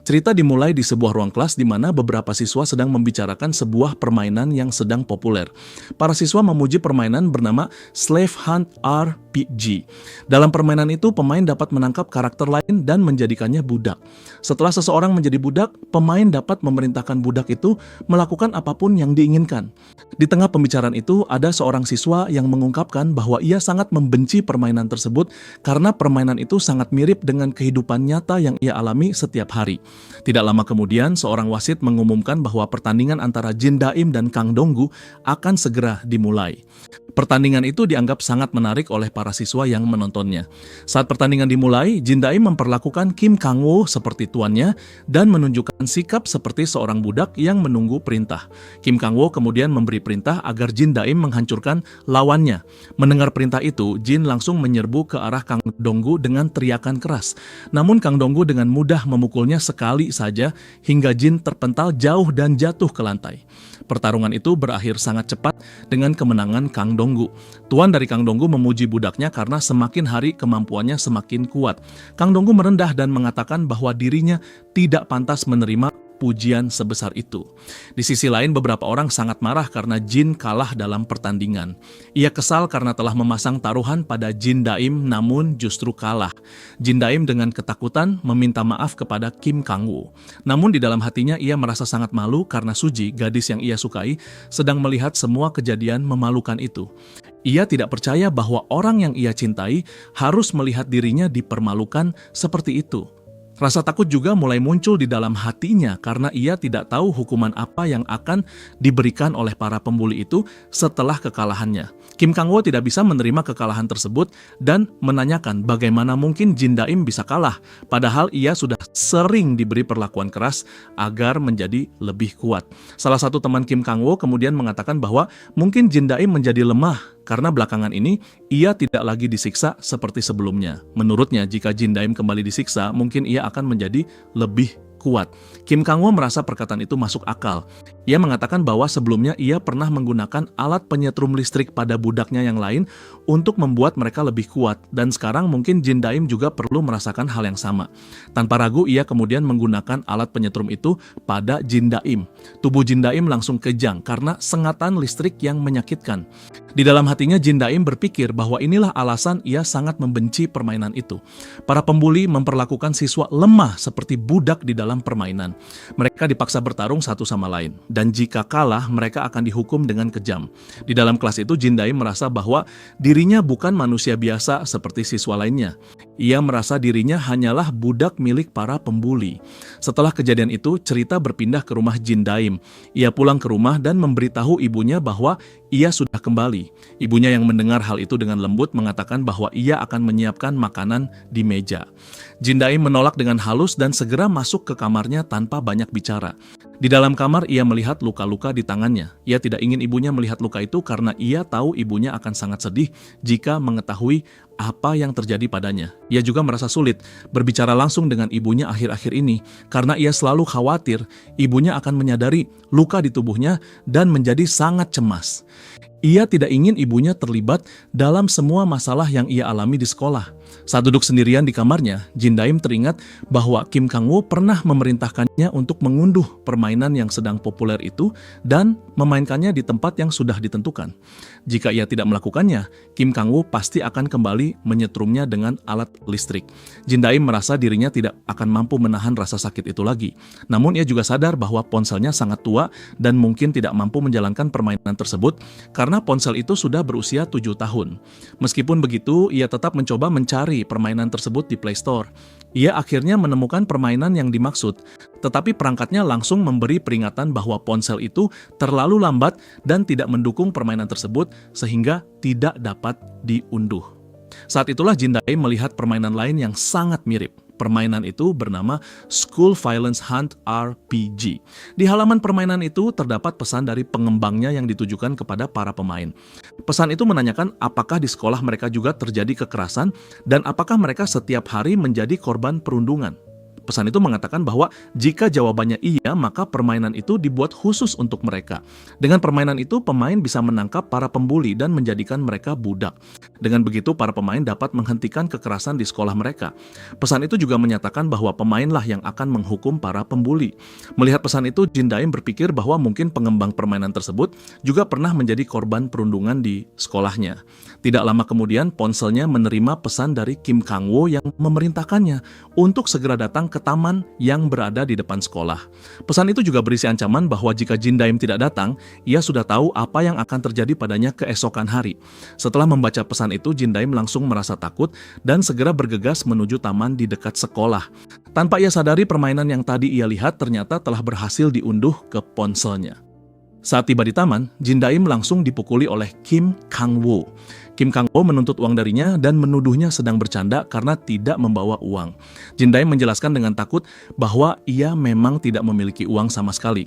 Cerita dimulai di sebuah ruang kelas di mana beberapa siswa sedang membicarakan sebuah permainan yang sedang populer. Para siswa memuji permainan bernama Slave Hunt RPG. Dalam permainan itu, pemain dapat menangkap karakter lain dan menjadikannya budak. Setelah seseorang menjadi budak, pemain dapat memerintahkan budak itu melakukan apapun yang diinginkan. Di tengah pembicaraan itu, ada seorang siswa yang mengungkapkan bahwa ia sangat membenci permainan tersebut karena permainan itu sangat mirip dengan kehidupan nyata yang ia alami setiap hari. Tidak lama kemudian, seorang wasit mengumumkan bahwa pertandingan antara Jin Daim dan Kang Donggu akan segera dimulai. Pertandingan itu dianggap sangat menarik oleh para siswa yang menontonnya. Saat pertandingan dimulai, Jin Daim memperlakukan Kim Kang-woo seperti tuannya dan menunjukkan sikap seperti seorang budak yang menunggu perintah. Kim Kang-woo kemudian memberi perintah agar Jin Daim menghancurkan lawannya. Mendengar perintah itu, Jin langsung menyerbu ke arah Kang Donggu dengan teriakan keras. Namun Kang Donggu dengan mudah memukulnya sekali saja hingga Jin terpental jauh dan jatuh ke lantai. Pertarungan itu berakhir sangat cepat dengan kemenangan Kang Donggu. Tuan dari Kang Donggu memuji budaknya karena semakin hari kemampuannya semakin kuat. Kang Donggu merendah dan mengatakan bahwa dirinya tidak pantas menerima pujian sebesar itu. Di sisi lain, beberapa orang sangat marah karena Jin kalah dalam pertandingan. Ia kesal karena telah memasang taruhan pada Jin Daim namun justru kalah. Jin Daim dengan ketakutan meminta maaf kepada Kim Kang-woo. Namun di dalam hatinya ia merasa sangat malu karena Suji, gadis yang ia sukai, sedang melihat semua kejadian memalukan itu. Ia tidak percaya bahwa orang yang ia cintai harus melihat dirinya dipermalukan seperti itu. Rasa takut juga mulai muncul di dalam hatinya karena ia tidak tahu hukuman apa yang akan diberikan oleh para pembuli itu setelah kekalahannya. Kim Kang-woo tidak bisa menerima kekalahan tersebut dan menanyakan bagaimana mungkin Jin Daim bisa kalah, padahal ia sudah sering diberi perlakuan keras agar menjadi lebih kuat. Salah satu teman Kim Kang-woo kemudian mengatakan bahwa mungkin Jin Daim menjadi lemah karena belakangan ini ia tidak lagi disiksa seperti sebelumnya. Menurutnya, jika Jin Daim kembali disiksa, mungkin ia akan menjadi lebih kuat. Kim Kang-woo merasa perkataan itu masuk akal. Ia mengatakan bahwa sebelumnya ia pernah menggunakan alat penyetrum listrik pada budaknya yang lain untuk membuat mereka lebih kuat, dan sekarang mungkin Jin Daim juga perlu merasakan hal yang sama. Tanpa ragu, ia kemudian menggunakan alat penyetrum itu pada Jin Daim. Tubuh Jin Daim langsung kejang karena sengatan listrik yang menyakitkan. Di dalam hatinya, Jin Daim berpikir bahwa inilah alasan ia sangat membenci permainan itu. Para pembuli memperlakukan siswa lemah seperti budak di dalam permainan. Mereka dipaksa bertarung satu sama lain, dan jika kalah, mereka akan dihukum dengan kejam. Di dalam kelas itu, Jin Daim merasa bahwa dirinya bukan manusia biasa seperti siswa lainnya. Ia merasa dirinya hanyalah budak milik para pembuli. Setelah kejadian itu, cerita berpindah ke rumah Jin Daim. Ia pulang ke rumah dan memberitahu ibunya bahwa ia sudah kembali. Ibunya yang mendengar hal itu dengan lembut mengatakan bahwa ia akan menyiapkan makanan di meja. Jin Daim menolak dengan halus dan segera masuk ke kamarnya tanpa banyak bicara. Di dalam kamar ia melihat luka-luka di tangannya. Ia tidak ingin ibunya melihat luka itu karena ia tahu ibunya akan sangat sedih jika mengetahui apa yang terjadi padanya. Ia juga merasa sulit berbicara langsung dengan ibunya akhir-akhir ini karena ia selalu khawatir ibunya akan menyadari luka di tubuhnya dan menjadi sangat cemas. Ia tidak ingin ibunya terlibat dalam semua masalah yang ia alami di sekolah. Saat duduk sendirian di kamarnya, Jin Daim teringat bahwa Kim Kang-woo pernah memerintahkannya untuk mengunduh permainan yang sedang populer itu dan memainkannya di tempat yang sudah ditentukan. Jika ia tidak melakukannya, Kim Kang-woo pasti akan kembali menyetrumnya dengan alat listrik. Jin Daim merasa dirinya tidak akan mampu menahan rasa sakit itu lagi. Namun ia juga sadar bahwa ponselnya sangat tua dan mungkin tidak mampu menjalankan permainan tersebut karena ponsel itu sudah berusia 7 tahun. Meskipun begitu, ia tetap mencoba mencari permainan tersebut di Play Store. Ia akhirnya menemukan permainan yang dimaksud, tetapi perangkatnya langsung memberi peringatan bahwa ponsel itu terlalu lambat dan tidak mendukung permainan tersebut sehingga tidak dapat diunduh. Saat itulah Jin Daim melihat permainan lain yang sangat mirip. Permainan itu bernama School Violence Hunt RPG. Di halaman permainan itu terdapat pesan dari pengembangnya yang ditujukan kepada para pemain. Pesan itu menanyakan apakah di sekolah mereka juga terjadi kekerasan dan apakah mereka setiap hari menjadi korban perundungan. Pesan itu mengatakan bahwa jika jawabannya iya, maka permainan itu dibuat khusus untuk mereka. Dengan permainan itu, pemain bisa menangkap para pembuli dan menjadikan mereka budak. Dengan begitu, para pemain dapat menghentikan kekerasan di sekolah mereka. Pesan itu juga menyatakan bahwa pemainlah yang akan menghukum para pembuli. Melihat pesan itu, Jin Daim berpikir bahwa mungkin pengembang permainan tersebut juga pernah menjadi korban perundungan di sekolahnya. Tidak lama kemudian, ponselnya menerima pesan dari Kim Kang-woo yang memerintahkannya untuk segera datang ke taman yang berada di depan sekolah. Pesan itu juga berisi ancaman bahwa jika Jin Daim tidak datang, ia sudah tahu apa yang akan terjadi padanya keesokan hari. Setelah membaca pesan itu, Jin Daim langsung merasa takut dan segera bergegas menuju taman di dekat sekolah. Tanpa ia sadari, permainan yang tadi ia lihat ternyata telah berhasil diunduh ke ponselnya. Saat tiba di taman, Jin Daim langsung dipukuli oleh Kim Kang-woo. Kim Kang-woo menuntut uang darinya dan menuduhnya sedang bercanda karena tidak membawa uang. Jin Daim menjelaskan dengan takut bahwa ia memang tidak memiliki uang sama sekali.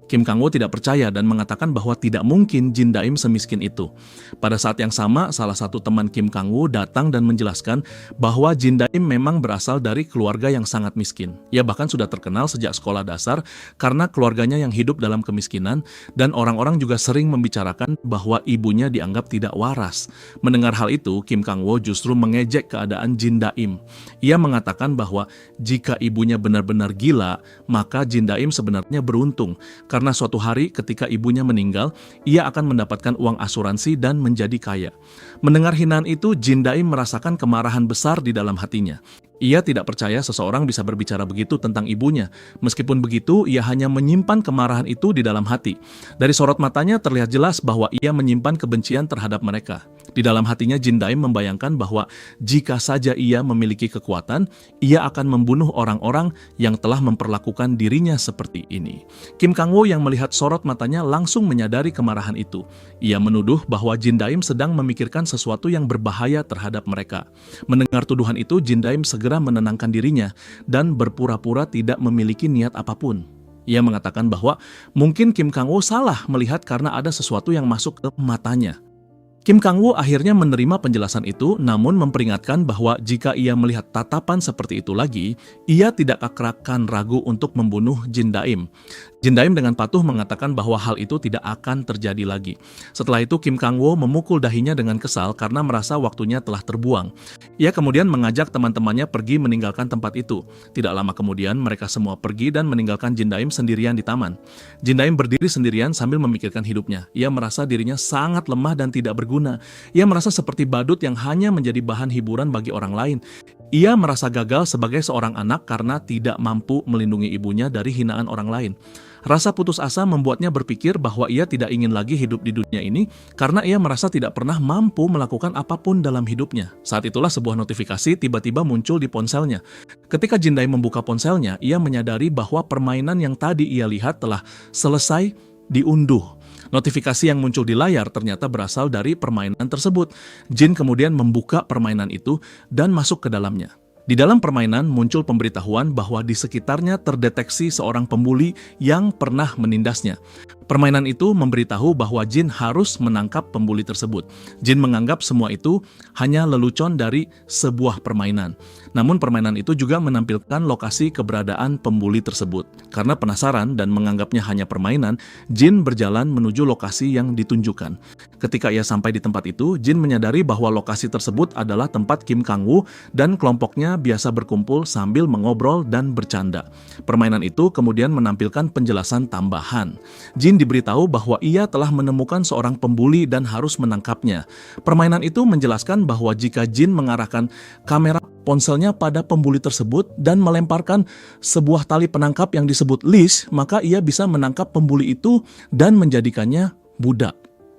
Kim Kang-woo tidak percaya dan mengatakan bahwa tidak mungkin Jin Daim semiskin itu. Pada saat yang sama, salah satu teman Kim Kang-woo datang dan menjelaskan bahwa Jin Daim memang berasal dari keluarga yang sangat miskin. Ia bahkan sudah terkenal sejak sekolah dasar karena keluarganya yang hidup dalam kemiskinan, dan orang-orang juga sering membicarakan bahwa ibunya dianggap tidak waras. Mendengar hal itu, Kim Kang-woo justru mengejek keadaan Jin Daim. Ia mengatakan bahwa jika ibunya benar-benar gila, maka Jin Daim sebenarnya beruntung. Karena suatu hari ketika ibunya meninggal, ia akan mendapatkan uang asuransi dan menjadi kaya. Mendengar hinaan itu, Jin Daim merasakan kemarahan besar di dalam hatinya. Ia tidak percaya seseorang bisa berbicara begitu tentang ibunya. Meskipun begitu, ia hanya menyimpan kemarahan itu di dalam hati. Dari sorot matanya terlihat jelas bahwa ia menyimpan kebencian terhadap mereka. Di dalam hatinya, Jin Daim membayangkan bahwa jika saja ia memiliki kekuatan, ia akan membunuh orang-orang yang telah memperlakukan dirinya seperti ini. Kim Kang-woo yang melihat sorot matanya langsung menyadari kemarahan itu. Ia menuduh bahwa Jin Daim sedang memikirkan sesuatu yang berbahaya terhadap mereka. Mendengar tuduhan itu, Jin Daim segera menenangkan dirinya dan berpura-pura tidak memiliki niat apapun. Ia mengatakan bahwa mungkin Kim Kang-woo salah melihat karena ada sesuatu yang masuk ke matanya. Kim Kang-woo akhirnya menerima penjelasan itu, namun memperingatkan bahwa jika ia melihat tatapan seperti itu lagi, ia tidak akan ragu untuk membunuh Jin Daim. Jin Daim dengan patuh mengatakan bahwa hal itu tidak akan terjadi lagi. Setelah itu, Kim Kang-woo memukul dahinya dengan kesal karena merasa waktunya telah terbuang. Ia kemudian mengajak teman-temannya pergi meninggalkan tempat itu. Tidak lama kemudian, mereka semua pergi dan meninggalkan Jin Daim sendirian di taman. Jin Daim berdiri sendirian sambil memikirkan hidupnya. Ia merasa dirinya sangat lemah dan tidak berguna. Ia merasa seperti badut yang hanya menjadi bahan hiburan bagi orang lain. Ia merasa gagal sebagai seorang anak karena tidak mampu melindungi ibunya dari hinaan orang lain. Rasa putus asa membuatnya berpikir bahwa ia tidak ingin lagi hidup di dunia ini karena ia merasa tidak pernah mampu melakukan apapun dalam hidupnya. Saat itulah sebuah notifikasi tiba-tiba muncul di ponselnya. Ketika Jin Daim membuka ponselnya, ia menyadari bahwa permainan yang tadi ia lihat telah selesai diunduh. Notifikasi yang muncul di layar ternyata berasal dari permainan tersebut. Jin kemudian membuka permainan itu dan masuk ke dalamnya. Di dalam permainan muncul pemberitahuan bahwa di sekitarnya terdeteksi seorang pembuli yang pernah menindasnya. Permainan itu memberitahu bahwa Jin harus menangkap pembuli tersebut. Jin menganggap semua itu hanya lelucon dari sebuah permainan. Namun permainan itu juga menampilkan lokasi keberadaan pembuli tersebut. Karena penasaran dan menganggapnya hanya permainan, Jin berjalan menuju lokasi yang ditunjukkan. Ketika ia sampai di tempat itu, Jin menyadari bahwa lokasi tersebut adalah tempat Kim Kang-woo dan kelompoknya biasa berkumpul sambil mengobrol dan bercanda. Permainan itu kemudian menampilkan penjelasan tambahan. Jin diberitahu bahwa ia telah menemukan seorang pembuli dan harus menangkapnya. Permainan itu menjelaskan bahwa jika Jin mengarahkan kamera ponselnya pada pembuli tersebut dan melemparkan sebuah tali penangkap yang disebut leash, maka ia bisa menangkap pembuli itu dan menjadikannya budak.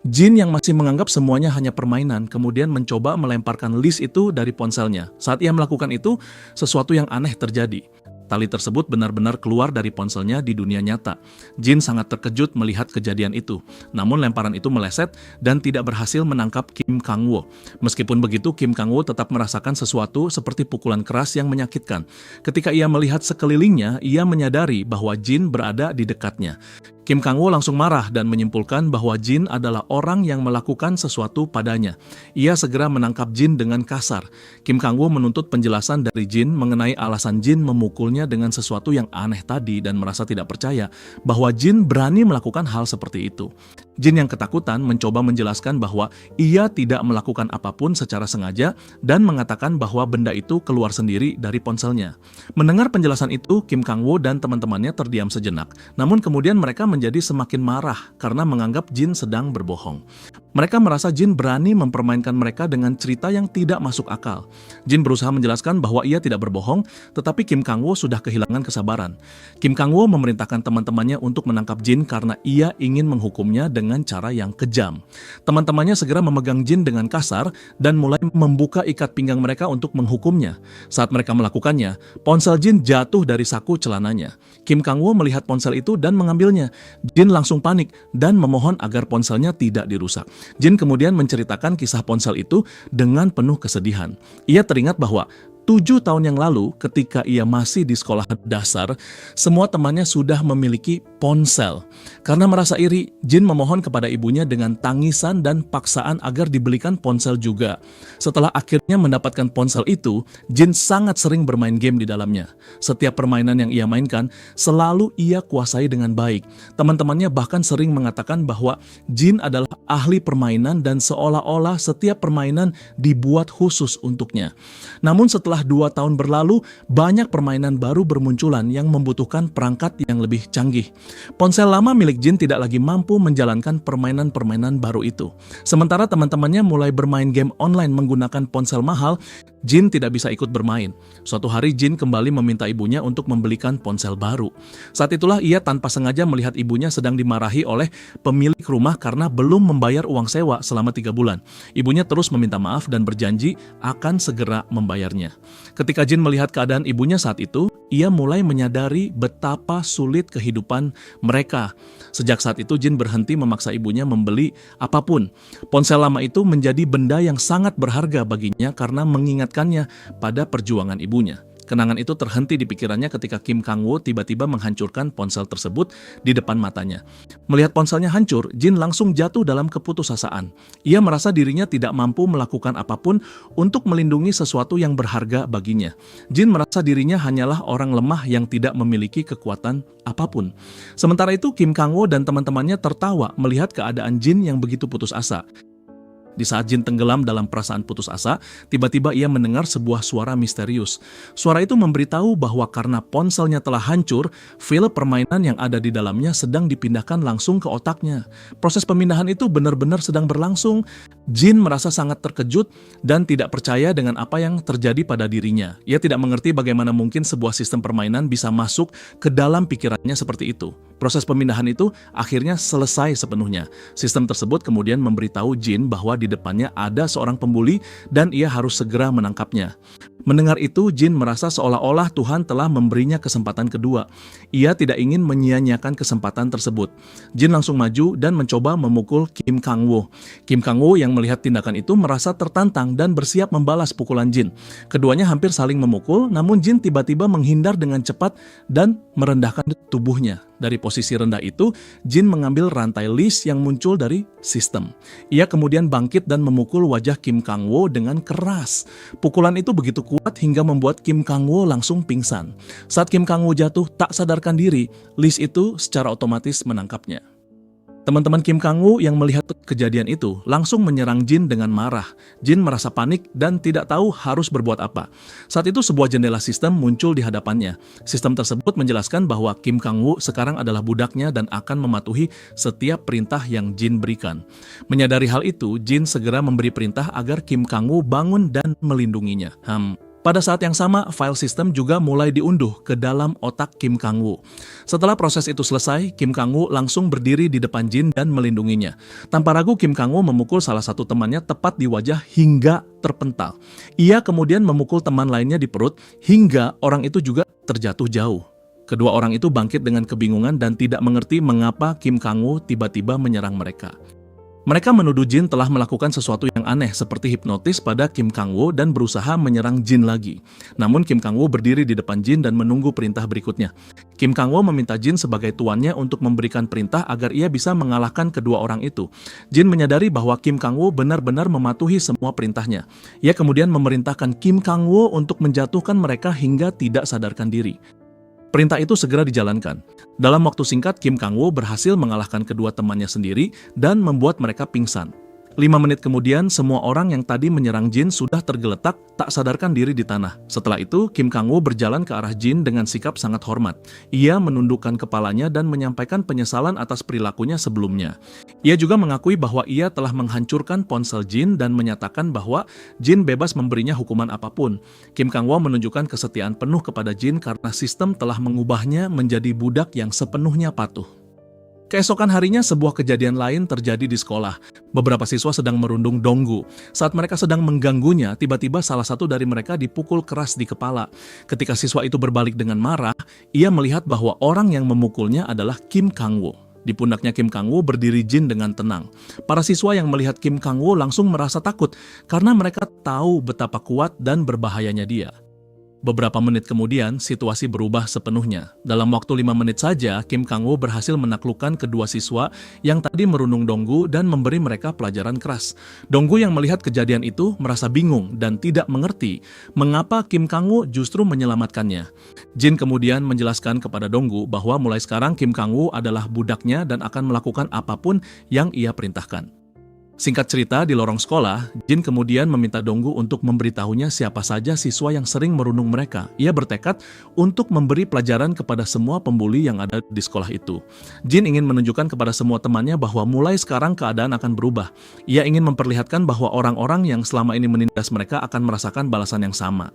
Jin yang masih menganggap semuanya hanya permainan, kemudian mencoba melemparkan leash itu dari ponselnya. Saat ia melakukan itu, sesuatu yang aneh terjadi. Tali tersebut benar-benar keluar dari ponselnya di dunia nyata. Jin sangat terkejut melihat kejadian itu. Namun lemparan itu meleset dan tidak berhasil menangkap Kim Kang-woo. Meskipun begitu, Kim Kang-woo tetap merasakan sesuatu seperti pukulan keras yang menyakitkan. Ketika ia melihat sekelilingnya, ia menyadari bahwa Jin berada di dekatnya. Kim Kang-woo langsung marah dan menyimpulkan bahwa Jin adalah orang yang melakukan sesuatu padanya. Ia segera menangkap Jin dengan kasar. Kim Kang-woo menuntut penjelasan dari Jin mengenai alasan Jin memukulnya dengan sesuatu yang aneh tadi dan merasa tidak percaya bahwa Jin berani melakukan hal seperti itu. Jin yang ketakutan mencoba menjelaskan bahwa ia tidak melakukan apapun secara sengaja dan mengatakan bahwa benda itu keluar sendiri dari ponselnya. Mendengar penjelasan itu, Kim Kang-woo dan teman-temannya terdiam sejenak. Namun kemudian mereka menjadi semakin marah karena menganggap Jin sedang berbohong. Mereka merasa Jin berani mempermainkan mereka dengan cerita yang tidak masuk akal. Jin berusaha menjelaskan bahwa ia tidak berbohong, tetapi Kim Kang-woo sudah kehilangan kesabaran. Kim Kang-woo memerintahkan teman-temannya untuk menangkap Jin karena ia ingin menghukumnya dengan cara yang kejam. Teman-temannya segera memegang Jin dengan kasar dan mulai membuka ikat pinggang mereka untuk menghukumnya. Saat mereka melakukannya, ponsel Jin jatuh dari saku celananya. Kim Kang-woo melihat ponsel itu dan mengambilnya. Jin langsung panik dan memohon agar ponselnya tidak dirusak. Jin kemudian menceritakan kisah ponsel itu dengan penuh kesedihan. Ia teringat bahwa 7 tahun yang lalu ketika ia masih di sekolah dasar, semua temannya sudah memiliki ponsel. Karena merasa iri, Jin memohon kepada ibunya dengan tangisan dan paksaan agar dibelikan ponsel juga. Setelah akhirnya mendapatkan ponsel itu, Jin sangat sering bermain game di dalamnya. Setiap permainan yang ia mainkan, selalu ia kuasai dengan baik. Teman-temannya bahkan sering mengatakan bahwa Jin adalah ahli permainan dan seolah-olah setiap permainan dibuat khusus untuknya. Namun setelah 2 tahun berlalu, banyak permainan baru bermunculan yang membutuhkan perangkat yang lebih canggih. Ponsel lama milik Jin tidak lagi mampu menjalankan permainan-permainan baru itu. Sementara teman-temannya mulai bermain game online menggunakan ponsel mahal, Jin tidak bisa ikut bermain. Suatu hari Jin kembali meminta ibunya untuk membelikan ponsel baru. Saat itulah ia tanpa sengaja melihat ibunya sedang dimarahi oleh pemilik rumah karena belum membayar uang sewa selama 3 bulan. Ibunya terus meminta maaf dan berjanji akan segera membayarnya. Ketika Jin melihat keadaan ibunya saat itu, ia mulai menyadari betapa sulit kehidupan mereka. Sejak saat itu Jin berhenti memaksa ibunya membeli apapun. Ponsel lama itu menjadi benda yang sangat berharga baginya karena mengingatkannya pada perjuangan ibunya. Kenangan itu terhenti di pikirannya ketika Kim Kang-woo tiba-tiba menghancurkan ponsel tersebut di depan matanya. Melihat ponselnya hancur, Jin langsung jatuh dalam keputusasaan. Ia merasa dirinya tidak mampu melakukan apapun untuk melindungi sesuatu yang berharga baginya. Jin merasa dirinya hanyalah orang lemah yang tidak memiliki kekuatan apapun. Sementara itu, Kim Kang-woo dan teman-temannya tertawa melihat keadaan Jin yang begitu putus asa. Di saat Jin tenggelam dalam perasaan putus asa, tiba-tiba ia mendengar sebuah suara misterius. Suara itu memberitahu bahwa karena ponselnya telah hancur, file permainan yang ada di dalamnya sedang dipindahkan langsung ke otaknya. Proses pemindahan itu benar-benar sedang berlangsung. Jin merasa sangat terkejut dan tidak percaya dengan apa yang terjadi pada dirinya. Ia tidak mengerti bagaimana mungkin sebuah sistem permainan bisa masuk ke dalam pikirannya seperti itu. Proses pemindahan itu akhirnya selesai sepenuhnya. Sistem tersebut kemudian memberitahu Jin bahwa di depannya ada seorang pembuli dan ia harus segera menangkapnya. Mendengar itu, Jin merasa seolah-olah Tuhan telah memberinya kesempatan kedua. Ia tidak ingin menyia-nyiakan kesempatan tersebut. Jin langsung maju dan mencoba memukul Kim Kang-woo. Kim Kang-woo yang melihat tindakan itu merasa tertantang dan bersiap membalas pukulan Jin. Keduanya hampir saling memukul, namun Jin tiba-tiba menghindar dengan cepat dan merendahkan tubuhnya. Dari posisi rendah itu, Jin mengambil rantai list yang muncul dari sistem. Ia kemudian bangkit dan memukul wajah Kim Kang-woo dengan keras. Pukulan itu begitu kuat hingga membuat Kim Kang-woo langsung pingsan. Saat Kim Kang-woo jatuh tak sadarkan diri, list itu secara otomatis menangkapnya. Teman-teman Kim Kang-woo yang melihat kejadian itu langsung menyerang Jin dengan marah. Jin merasa panik dan tidak tahu harus berbuat apa. Saat itu sebuah jendela sistem muncul di hadapannya. Sistem tersebut menjelaskan bahwa Kim Kang-woo sekarang adalah budaknya dan akan mematuhi setiap perintah yang Jin berikan. Menyadari hal itu, Jin segera memberi perintah agar Kim Kang-woo bangun dan melindunginya. Pada saat yang sama, file sistem juga mulai diunduh ke dalam otak Kim Kang-woo. Setelah proses itu selesai, Kim Kang-woo langsung berdiri di depan Jin dan melindunginya. Tanpa ragu, Kim Kang-woo memukul salah satu temannya tepat di wajah hingga terpental. Ia kemudian memukul teman lainnya di perut hingga orang itu juga terjatuh jauh. Kedua orang itu bangkit dengan kebingungan dan tidak mengerti mengapa Kim Kang-woo tiba-tiba menyerang mereka. Mereka menuduh Jin telah melakukan sesuatu yang aneh seperti hipnotis pada Kim Kang-woo dan berusaha menyerang Jin lagi. Namun Kim Kang-woo berdiri di depan Jin dan menunggu perintah berikutnya. Kim Kang-woo meminta Jin sebagai tuannya untuk memberikan perintah agar ia bisa mengalahkan kedua orang itu. Jin menyadari bahwa Kim Kang-woo benar-benar mematuhi semua perintahnya. Ia kemudian memerintahkan Kim Kang-woo untuk menjatuhkan mereka hingga tidak sadarkan diri. Perintah itu segera dijalankan. Dalam waktu singkat, Kim Kang-woo berhasil mengalahkan kedua temannya sendiri dan membuat mereka pingsan. 5 menit kemudian, semua orang yang tadi menyerang Jin sudah tergeletak, tak sadarkan diri di tanah. Setelah itu, Kim Kang-woo berjalan ke arah Jin dengan sikap sangat hormat. Ia menundukkan kepalanya dan menyampaikan penyesalan atas perilakunya sebelumnya. Ia juga mengakui bahwa ia telah menghancurkan ponsel Jin dan menyatakan bahwa Jin bebas memberinya hukuman apapun. Kim Kang-woo menunjukkan kesetiaan penuh kepada Jin karena sistem telah mengubahnya menjadi budak yang sepenuhnya patuh. Keesokan harinya, sebuah kejadian lain terjadi di sekolah. Beberapa siswa sedang merundung Donggu. Saat mereka sedang mengganggunya, tiba-tiba salah satu dari mereka dipukul keras di kepala. Ketika siswa itu berbalik dengan marah, ia melihat bahwa orang yang memukulnya adalah Kim Kang-woo. Di pundaknya Kim Kang-woo berdiri Jin dengan tenang. Para siswa yang melihat Kim Kang-woo langsung merasa takut karena mereka tahu betapa kuat dan berbahayanya dia. Beberapa menit kemudian, situasi berubah sepenuhnya. Dalam waktu 5 menit saja, Kim Kang-woo berhasil menaklukkan kedua siswa yang tadi merundung Donggu dan memberi mereka pelajaran keras. Donggu yang melihat kejadian itu merasa bingung dan tidak mengerti mengapa Kim Kang-woo justru menyelamatkannya. Jin kemudian menjelaskan kepada Donggu bahwa mulai sekarang Kim Kang-woo adalah budaknya dan akan melakukan apapun yang ia perintahkan. Singkat cerita, di lorong sekolah, Jin kemudian meminta Donggu untuk memberitahunya siapa saja siswa yang sering merundung mereka. Ia bertekad untuk memberi pelajaran kepada semua pembuli yang ada di sekolah itu. Jin ingin menunjukkan kepada semua temannya bahwa mulai sekarang keadaan akan berubah. Ia ingin memperlihatkan bahwa orang-orang yang selama ini menindas mereka akan merasakan balasan yang sama.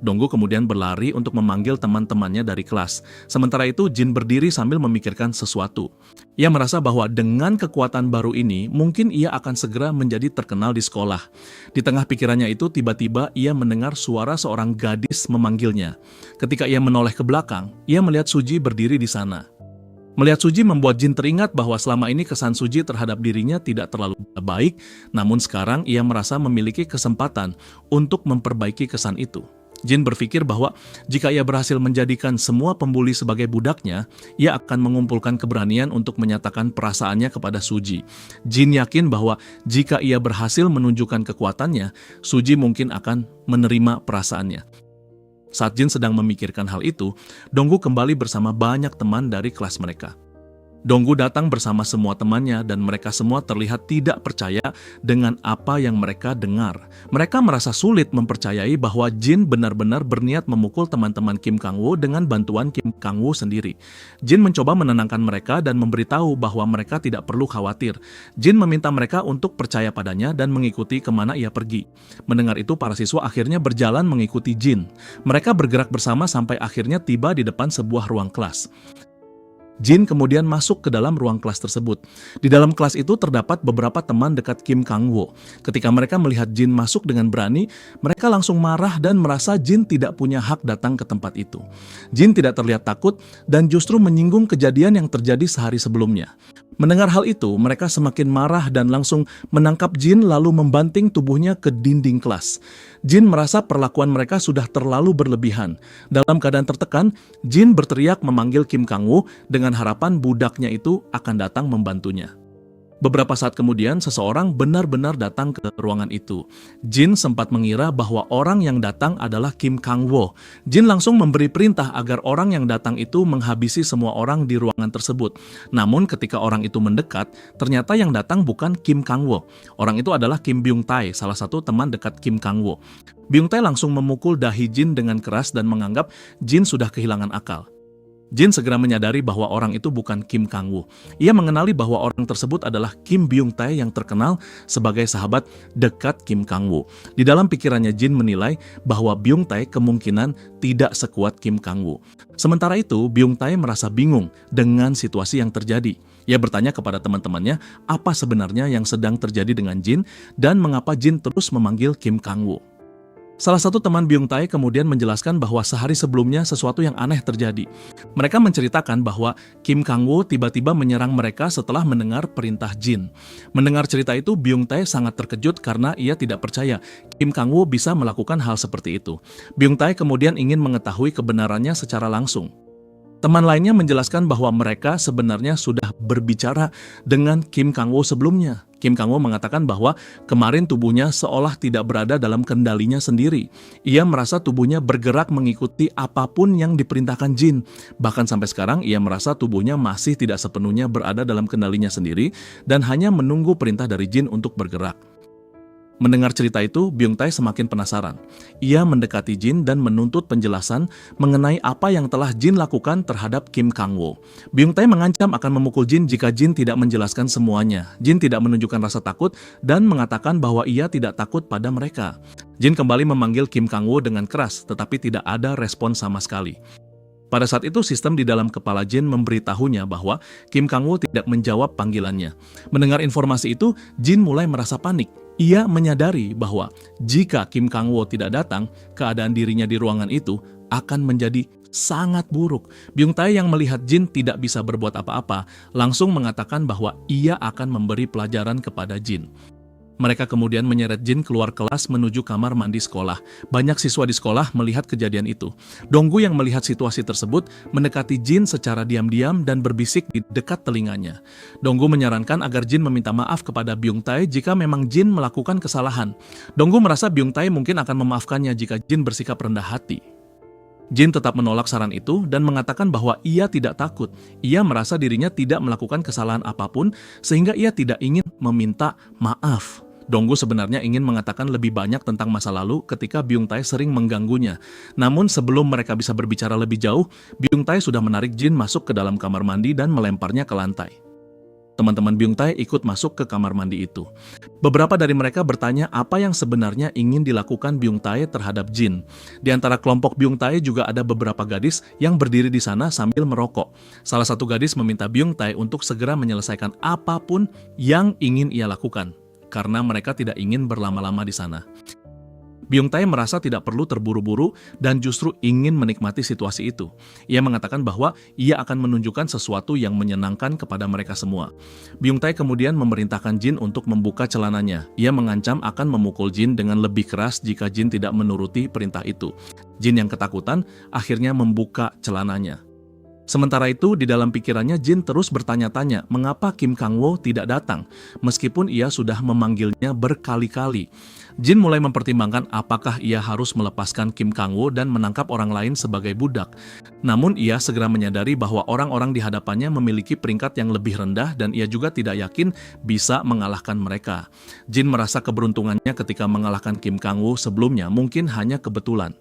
Donggu kemudian berlari untuk memanggil teman-temannya dari kelas. Sementara itu, Jin berdiri sambil memikirkan sesuatu. Ia merasa bahwa dengan kekuatan baru ini, mungkin ia akan segera menjadi terkenal di sekolah. Di tengah pikirannya itu, tiba-tiba ia mendengar suara seorang gadis memanggilnya. Ketika ia menoleh ke belakang, ia melihat Suji berdiri di sana. Melihat Suji membuat Jin teringat bahwa selama ini kesan Suji terhadap dirinya tidak terlalu baik, namun sekarang ia merasa memiliki kesempatan untuk memperbaiki kesan itu. Jin berpikir bahwa jika ia berhasil menjadikan semua pembuli sebagai budaknya, ia akan mengumpulkan keberanian untuk menyatakan perasaannya kepada Suji. Jin yakin bahwa jika ia berhasil menunjukkan kekuatannya, Suji mungkin akan menerima perasaannya. Saat Jin sedang memikirkan hal itu, Donggu kembali bersama banyak teman dari kelas mereka. Donggu datang bersama semua temannya dan mereka semua terlihat tidak percaya dengan apa yang mereka dengar. Mereka merasa sulit mempercayai bahwa Jin benar-benar berniat memukul teman-teman Kim Kang-woo dengan bantuan Kim Kang-woo sendiri. Jin mencoba menenangkan mereka dan memberitahu bahwa mereka tidak perlu khawatir. Jin meminta mereka untuk percaya padanya dan mengikuti kemana ia pergi. Mendengar itu, para siswa akhirnya berjalan mengikuti Jin. Mereka bergerak bersama sampai akhirnya tiba di depan sebuah ruang kelas. Jin kemudian masuk ke dalam ruang kelas tersebut. Di dalam kelas itu terdapat beberapa teman dekat Kim Kang-woo. Ketika mereka melihat Jin masuk dengan berani, mereka langsung marah dan merasa Jin tidak punya hak datang ke tempat itu. Jin tidak terlihat takut dan justru menyinggung kejadian yang terjadi sehari sebelumnya. Mendengar hal itu, mereka semakin marah dan langsung menangkap Jin lalu membanting tubuhnya ke dinding kelas. Jin merasa perlakuan mereka sudah terlalu berlebihan. Dalam keadaan tertekan, Jin berteriak memanggil Kim Kang-woo dengan harapan budaknya itu akan datang membantunya. Beberapa saat kemudian, seseorang benar-benar datang ke ruangan itu. Jin sempat mengira bahwa orang yang datang adalah Kim Kang-woo. Jin langsung memberi perintah agar orang yang datang itu menghabisi semua orang di ruangan tersebut. Namun ketika orang itu mendekat, ternyata yang datang bukan Kim Kang-woo. Orang itu adalah Kim Byung-tae, salah satu teman dekat Kim Kang-woo. Byung-tae langsung memukul dahi Jin dengan keras dan menganggap Jin sudah kehilangan akal. Jin segera menyadari bahwa orang itu bukan Kim Kang-woo. Ia mengenali bahwa orang tersebut adalah Kim Byung-tae yang terkenal sebagai sahabat dekat Kim Kang-woo. Di dalam pikirannya, Jin menilai bahwa Byung-tae kemungkinan tidak sekuat Kim Kang-woo. Sementara itu, Byung-tae merasa bingung dengan situasi yang terjadi. Ia bertanya kepada teman-temannya apa sebenarnya yang sedang terjadi dengan Jin dan mengapa Jin terus memanggil Kim Kang-woo. Salah satu teman Byung Tae kemudian menjelaskan bahwa sehari sebelumnya sesuatu yang aneh terjadi. Mereka menceritakan bahwa Kim Kang-woo tiba-tiba menyerang mereka setelah mendengar perintah Jin. Mendengar cerita itu, Byung Tae sangat terkejut karena ia tidak percaya Kim Kang-woo bisa melakukan hal seperti itu. Byung Tae kemudian ingin mengetahui kebenarannya secara langsung. Teman lainnya menjelaskan bahwa mereka sebenarnya sudah berbicara dengan Kim Kang-woo sebelumnya. Kim Kang-woo mengatakan bahwa kemarin tubuhnya seolah tidak berada dalam kendalinya sendiri. Ia merasa tubuhnya bergerak mengikuti apapun yang diperintahkan Jin. Bahkan sampai sekarang ia merasa tubuhnya masih tidak sepenuhnya berada dalam kendalinya sendiri dan hanya menunggu perintah dari Jin untuk bergerak. Mendengar cerita itu, Byung Tae semakin penasaran. Ia mendekati Jin dan menuntut penjelasan mengenai apa yang telah Jin lakukan terhadap Kim Kang-woo. Byung Tae mengancam akan memukul Jin jika Jin tidak menjelaskan semuanya. Jin tidak menunjukkan rasa takut dan mengatakan bahwa ia tidak takut pada mereka. Jin kembali memanggil Kim Kang-woo dengan keras, tetapi tidak ada respon sama sekali. Pada saat itu, sistem di dalam kepala Jin memberitahunya bahwa Kim Kang-woo tidak menjawab panggilannya. Mendengar informasi itu, Jin mulai merasa panik. Ia menyadari bahwa jika Kim Kang-woo tidak datang, keadaan dirinya di ruangan itu akan menjadi sangat buruk. Byung Tae yang melihat Jin tidak bisa berbuat apa-apa, langsung mengatakan bahwa ia akan memberi pelajaran kepada Jin. Mereka kemudian menyeret Jin keluar kelas menuju kamar mandi sekolah. Banyak siswa di sekolah melihat kejadian itu. Donggu yang melihat situasi tersebut mendekati Jin secara diam-diam dan berbisik di dekat telinganya. Donggu menyarankan agar Jin meminta maaf kepada Byung Tae jika memang Jin melakukan kesalahan. Donggu merasa Byung Tae mungkin akan memaafkannya jika Jin bersikap rendah hati. Jin tetap menolak saran itu dan mengatakan bahwa ia tidak takut. Ia merasa dirinya tidak melakukan kesalahan apapun sehingga ia tidak ingin meminta maaf. Donggu sebenarnya ingin mengatakan lebih banyak tentang masa lalu ketika Byung Tae sering mengganggunya. Namun sebelum mereka bisa berbicara lebih jauh, Byung Tae sudah menarik Jin masuk ke dalam kamar mandi dan melemparnya ke lantai. Teman-teman Byung Tae ikut masuk ke kamar mandi itu. Beberapa dari mereka bertanya apa yang sebenarnya ingin dilakukan Byung Tae terhadap Jin. Di antara kelompok Byung Tae juga ada beberapa gadis yang berdiri di sana sambil merokok. Salah satu gadis meminta Byung Tae untuk segera menyelesaikan apapun yang ingin ia lakukan, karena mereka tidak ingin berlama-lama di sana. Byung Tae merasa tidak perlu terburu-buru dan justru ingin menikmati situasi itu. Ia mengatakan bahwa ia akan menunjukkan sesuatu yang menyenangkan kepada mereka semua. Byung Tae kemudian memerintahkan Jin untuk membuka celananya. Ia mengancam akan memukul Jin dengan lebih keras jika Jin tidak menuruti perintah itu. Jin yang ketakutan akhirnya membuka celananya. Sementara itu, di dalam pikirannya Jin terus bertanya-tanya mengapa Kim Kang-woo tidak datang, meskipun ia sudah memanggilnya berkali-kali. Jin mulai mempertimbangkan apakah ia harus melepaskan Kim Kang-woo dan menangkap orang lain sebagai budak. Namun ia segera menyadari bahwa orang-orang di hadapannya memiliki peringkat yang lebih rendah dan ia juga tidak yakin bisa mengalahkan mereka. Jin merasa keberuntungannya ketika mengalahkan Kim Kang-woo sebelumnya mungkin hanya kebetulan.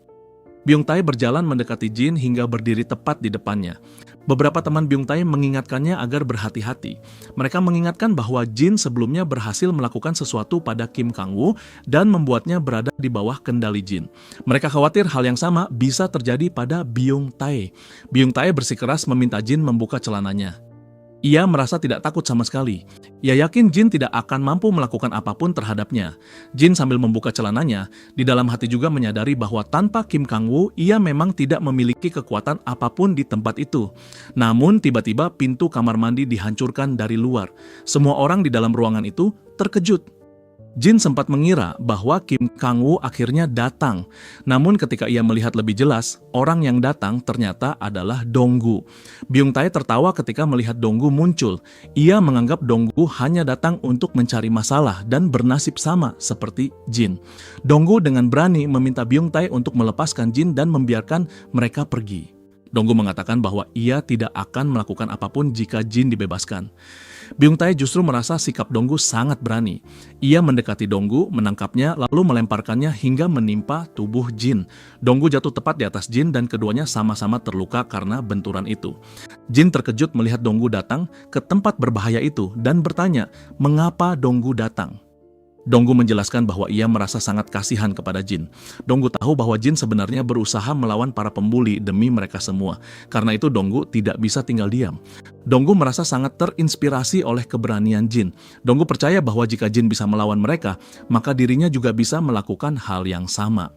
Byung Tae berjalan mendekati Jin hingga berdiri tepat di depannya. Beberapa teman Byung Tae mengingatkannya agar berhati-hati. Mereka mengingatkan bahwa Jin sebelumnya berhasil melakukan sesuatu pada Kim Kang-woo dan membuatnya berada di bawah kendali Jin. Mereka khawatir hal yang sama bisa terjadi pada Byung Tae. Byung Tae bersikeras meminta Jin membuka celananya. Ia merasa tidak takut sama sekali. Ia yakin Jin tidak akan mampu melakukan apapun terhadapnya. Jin sambil membuka celananya, di dalam hati juga menyadari bahwa tanpa Kim Kang-woo, ia memang tidak memiliki kekuatan apapun di tempat itu. Namun tiba-tiba pintu kamar mandi dihancurkan dari luar. Semua orang di dalam ruangan itu terkejut. Jin sempat mengira bahwa Kim Kang-woo akhirnya datang. Namun ketika ia melihat lebih jelas, orang yang datang ternyata adalah Donggu. Byung Tae tertawa ketika melihat Donggu muncul. Ia menganggap Donggu hanya datang untuk mencari masalah dan bernasib sama seperti Jin. Donggu dengan berani meminta Byung Tae untuk melepaskan Jin dan membiarkan mereka pergi. Donggu mengatakan bahwa ia tidak akan melakukan apapun jika Jin dibebaskan. Byung Tae justru merasa sikap Donggu sangat berani. Ia mendekati Donggu, menangkapnya, lalu melemparkannya hingga menimpa tubuh Jin. Donggu jatuh tepat di atas Jin dan keduanya sama-sama terluka karena benturan itu. Jin terkejut melihat Donggu datang ke tempat berbahaya itu dan bertanya, mengapa Donggu datang? Donggu menjelaskan bahwa ia merasa sangat kasihan kepada Jin. Donggu tahu bahwa Jin sebenarnya berusaha melawan para pembuli demi mereka semua. Karena itu Donggu tidak bisa tinggal diam. Donggu merasa sangat terinspirasi oleh keberanian Jin. Donggu percaya bahwa jika Jin bisa melawan mereka, maka dirinya juga bisa melakukan hal yang sama.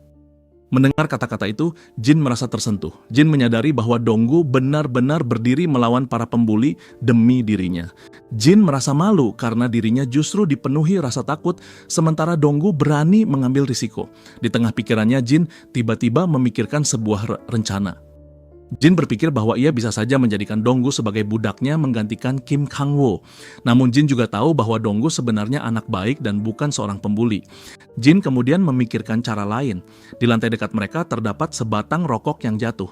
Mendengar kata-kata itu, Jin merasa tersentuh. Jin menyadari bahwa Donggu benar-benar berdiri melawan para pembuli demi dirinya. Jin merasa malu karena dirinya justru dipenuhi rasa takut, sementara Donggu berani mengambil risiko. Di tengah pikirannya, Jin tiba-tiba memikirkan sebuah rencana. Jin berpikir bahwa ia bisa saja menjadikan Donggu sebagai budaknya menggantikan Kim Kang-woo. Namun Jin juga tahu bahwa Donggu sebenarnya anak baik dan bukan seorang pembuli. Jin kemudian memikirkan cara lain. Di lantai dekat mereka terdapat sebatang rokok yang jatuh.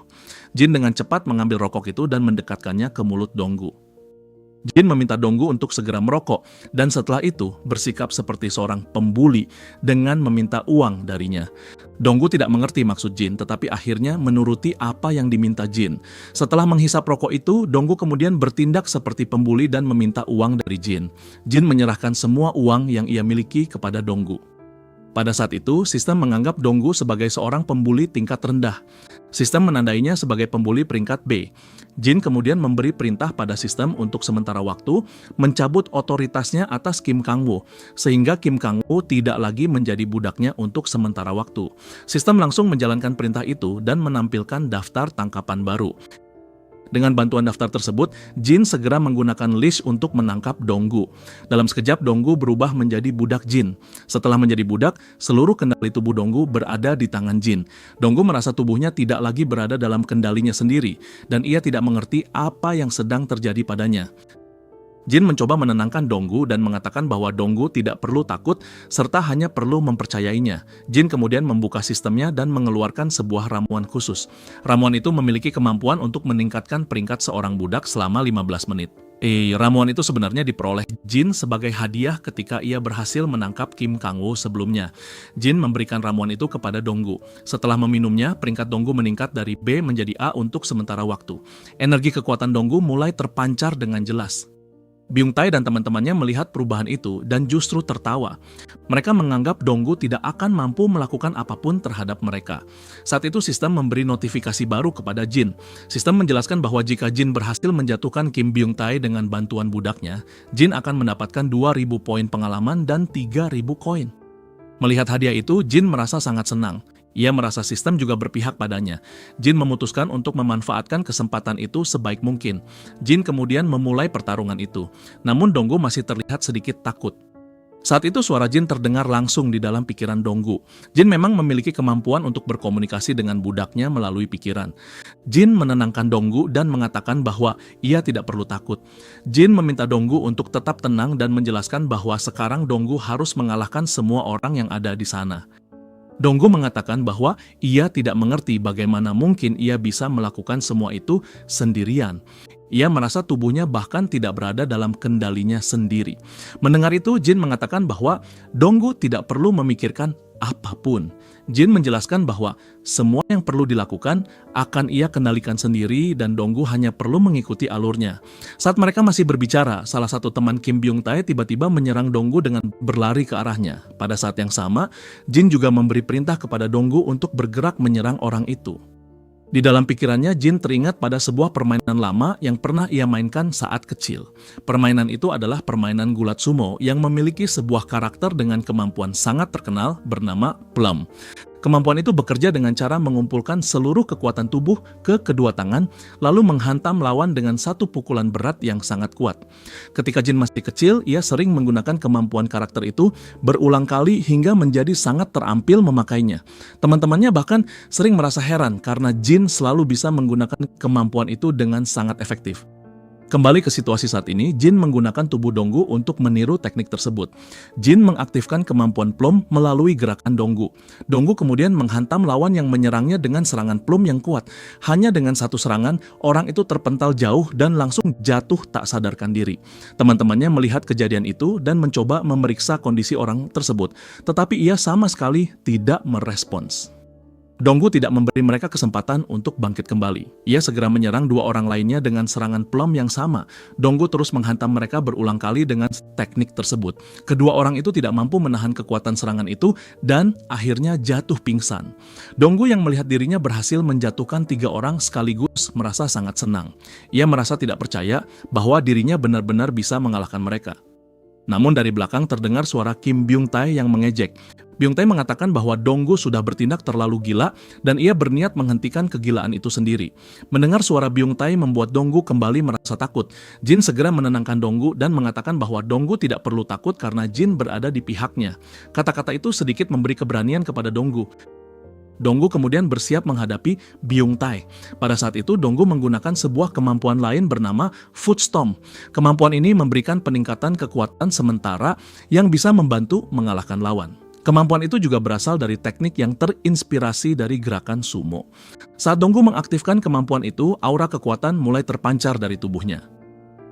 Jin dengan cepat mengambil rokok itu dan mendekatkannya ke mulut Donggu. Jin meminta Donggu untuk segera merokok, dan setelah itu bersikap seperti seorang pembuli dengan meminta uang darinya. Donggu tidak mengerti maksud Jin, tetapi akhirnya menuruti apa yang diminta Jin. Setelah menghisap rokok itu, Donggu kemudian bertindak seperti pembuli dan meminta uang dari Jin. Jin menyerahkan semua uang yang ia miliki kepada Donggu. Pada saat itu, sistem menganggap Donggu sebagai seorang pembuli tingkat rendah. Sistem menandainya sebagai pembuli peringkat B. Jin kemudian memberi perintah pada sistem untuk sementara waktu mencabut otoritasnya atas Kim Kang-woo, sehingga Kim Kang-woo tidak lagi menjadi budaknya untuk sementara waktu. Sistem langsung menjalankan perintah itu dan menampilkan daftar tangkapan baru. Dengan bantuan daftar tersebut, Jin segera menggunakan leash untuk menangkap Donggu. Dalam sekejap, Donggu berubah menjadi budak Jin. Setelah menjadi budak, seluruh kendali tubuh Donggu berada di tangan Jin. Donggu merasa tubuhnya tidak lagi berada dalam kendalinya sendiri, dan ia tidak mengerti apa yang sedang terjadi padanya. Jin mencoba menenangkan Donggu dan mengatakan bahwa Donggu tidak perlu takut serta hanya perlu mempercayainya. Jin kemudian membuka sistemnya dan mengeluarkan sebuah ramuan khusus. Ramuan itu memiliki kemampuan untuk meningkatkan peringkat seorang budak selama 15 menit. Ramuan itu sebenarnya diperoleh Jin sebagai hadiah ketika ia berhasil menangkap Kim Kang-woo sebelumnya. Jin memberikan ramuan itu kepada Donggu. Setelah meminumnya, peringkat Donggu meningkat dari B menjadi A untuk sementara waktu. Energi kekuatan Donggu mulai terpancar dengan jelas. Byung Tae dan teman-temannya melihat perubahan itu dan justru tertawa. Mereka menganggap Donggu tidak akan mampu melakukan apapun terhadap mereka. Saat itu sistem memberi notifikasi baru kepada Jin. Sistem menjelaskan bahwa jika Jin berhasil menjatuhkan Kim Byung Tae dengan bantuan budaknya, Jin akan mendapatkan 2.000 poin pengalaman dan 3.000 koin. Melihat hadiah itu, Jin merasa sangat senang. Ia merasa sistem juga berpihak padanya. Jin memutuskan untuk memanfaatkan kesempatan itu sebaik mungkin. Jin kemudian memulai pertarungan itu. Namun Donggu masih terlihat sedikit takut. Saat itu suara Jin terdengar langsung di dalam pikiran Donggu. Jin memang memiliki kemampuan untuk berkomunikasi dengan budaknya melalui pikiran. Jin menenangkan Donggu dan mengatakan bahwa ia tidak perlu takut. Jin meminta Donggu untuk tetap tenang dan menjelaskan bahwa sekarang Donggu harus mengalahkan semua orang yang ada di sana. Donggu mengatakan bahwa ia tidak mengerti bagaimana mungkin ia bisa melakukan semua itu sendirian. Ia merasa tubuhnya bahkan tidak berada dalam kendalinya sendiri. Mendengar itu, Jin mengatakan bahwa Donggu tidak perlu memikirkan apapun. Jin menjelaskan bahwa semua yang perlu dilakukan akan ia kendalikan sendiri dan Donggu hanya perlu mengikuti alurnya. Saat mereka masih berbicara, salah satu teman Kim Byung Tae tiba-tiba menyerang Donggu dengan berlari ke arahnya. Pada saat yang sama, Jin juga memberi perintah kepada Donggu untuk bergerak menyerang orang itu. Di dalam pikirannya, Jin teringat pada sebuah permainan lama yang pernah ia mainkan saat kecil. Permainan itu adalah permainan gulat sumo yang memiliki sebuah karakter dengan kemampuan sangat terkenal bernama Plum. Kemampuan itu bekerja dengan cara mengumpulkan seluruh kekuatan tubuh ke kedua tangan, lalu menghantam lawan dengan satu pukulan berat yang sangat kuat. Ketika Jin masih kecil, ia sering menggunakan kemampuan karakter itu berulang kali hingga menjadi sangat terampil memakainya. Teman-temannya bahkan sering merasa heran karena Jin selalu bisa menggunakan kemampuan itu dengan sangat efektif. Kembali ke situasi saat ini, Jin menggunakan tubuh Donggu untuk meniru teknik tersebut. Jin mengaktifkan kemampuan Plum melalui gerakan Donggu. Donggu kemudian menghantam lawan yang menyerangnya dengan serangan Plum yang kuat. Hanya dengan satu serangan, orang itu terpental jauh dan langsung jatuh tak sadarkan diri. Teman-temannya melihat kejadian itu dan mencoba memeriksa kondisi orang tersebut, tetapi ia sama sekali tidak merespons. Donggu tidak memberi mereka kesempatan untuk bangkit kembali. Ia segera menyerang dua orang lainnya dengan serangan Plum yang sama. Donggu terus menghantam mereka berulang kali dengan teknik tersebut. Kedua orang itu tidak mampu menahan kekuatan serangan itu dan akhirnya jatuh pingsan. Donggu yang melihat dirinya berhasil menjatuhkan 3 orang sekaligus merasa sangat senang. Ia merasa tidak percaya bahwa dirinya benar-benar bisa mengalahkan mereka. Namun dari belakang terdengar suara Kim Byung Tae yang mengejek. Byung Tae mengatakan bahwa Donggu sudah bertindak terlalu gila dan ia berniat menghentikan kegilaan itu sendiri. Mendengar suara Byung Tae membuat Donggu kembali merasa takut. Jin segera menenangkan Donggu dan mengatakan bahwa Donggu tidak perlu takut karena Jin berada di pihaknya. Kata-kata itu sedikit memberi keberanian kepada Donggu. Donggu kemudian bersiap menghadapi Byung Tae. Pada saat itu, Donggu menggunakan sebuah kemampuan lain bernama Foot Stomp. Kemampuan ini memberikan peningkatan kekuatan sementara yang bisa membantu mengalahkan lawan. Kemampuan itu juga berasal dari teknik yang terinspirasi dari gerakan sumo. Saat Donggu mengaktifkan kemampuan itu, aura kekuatan mulai terpancar dari tubuhnya.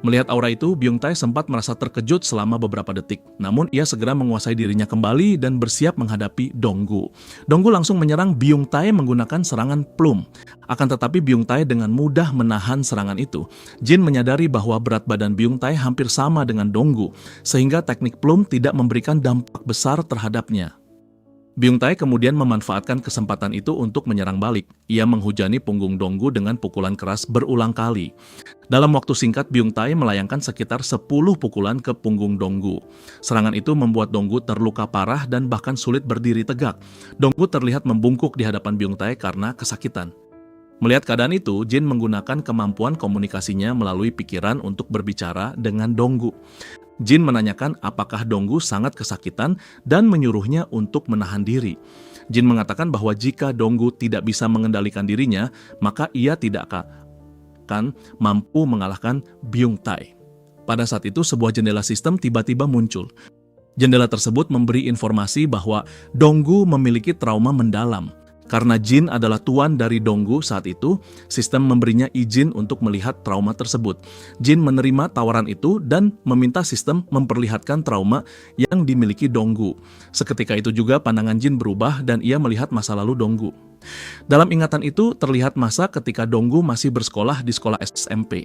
Melihat aura itu, Byung Tae sempat merasa terkejut selama beberapa detik. Namun, ia segera menguasai dirinya kembali dan bersiap menghadapi Donggu. Donggu langsung menyerang Byung Tae menggunakan serangan plum. Akan tetapi Byung Tae dengan mudah menahan serangan itu. Jin menyadari bahwa berat badan Byung Tae hampir sama dengan Donggu, sehingga teknik plum tidak memberikan dampak besar terhadapnya. Byung Tae kemudian memanfaatkan kesempatan itu untuk menyerang balik. Ia menghujani punggung Donggu dengan pukulan keras berulang kali. Dalam waktu singkat, Byung Tae melayangkan sekitar 10 pukulan ke punggung Donggu. Serangan itu membuat Donggu terluka parah dan bahkan sulit berdiri tegak. Donggu terlihat membungkuk di hadapan Byung Tae karena kesakitan. Melihat keadaan itu, Jin menggunakan kemampuan komunikasinya melalui pikiran untuk berbicara dengan Donggu. Jin menanyakan apakah Donggu sangat kesakitan dan menyuruhnya untuk menahan diri. Jin mengatakan bahwa jika Donggu tidak bisa mengendalikan dirinya, maka ia tidak akan mampu mengalahkan Byung Tae. Pada saat itu, sebuah jendela sistem tiba-tiba muncul. Jendela tersebut memberi informasi bahwa Donggu memiliki trauma mendalam. Karena Jin adalah tuan dari Donggu saat itu, sistem memberinya izin untuk melihat trauma tersebut. Jin menerima tawaran itu dan meminta sistem memperlihatkan trauma yang dimiliki Donggu. Seketika itu juga pandangan Jin berubah dan ia melihat masa lalu Donggu. Dalam ingatan itu terlihat masa ketika Donggu masih bersekolah di sekolah SMP.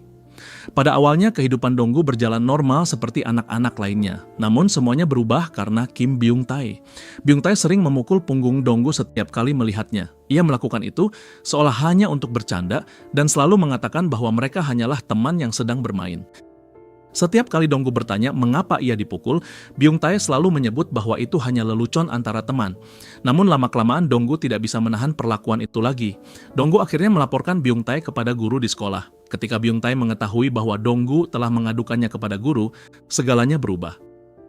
Pada awalnya kehidupan Donggu berjalan normal seperti anak-anak lainnya. Namun semuanya berubah karena Kim Byung Tae. Byung Tae sering memukul punggung Donggu setiap kali melihatnya. Ia melakukan itu seolah hanya untuk bercanda dan selalu mengatakan bahwa mereka hanyalah teman yang sedang bermain. Setiap kali Donggu bertanya mengapa ia dipukul, Byung Tae selalu menyebut bahwa itu hanya lelucon antara teman. Namun lama-kelamaan Donggu tidak bisa menahan perlakuan itu lagi. Donggu akhirnya melaporkan Byung Tae kepada guru di sekolah. Ketika Byung Tae mengetahui bahwa Donggu telah mengadukannya kepada guru, segalanya berubah.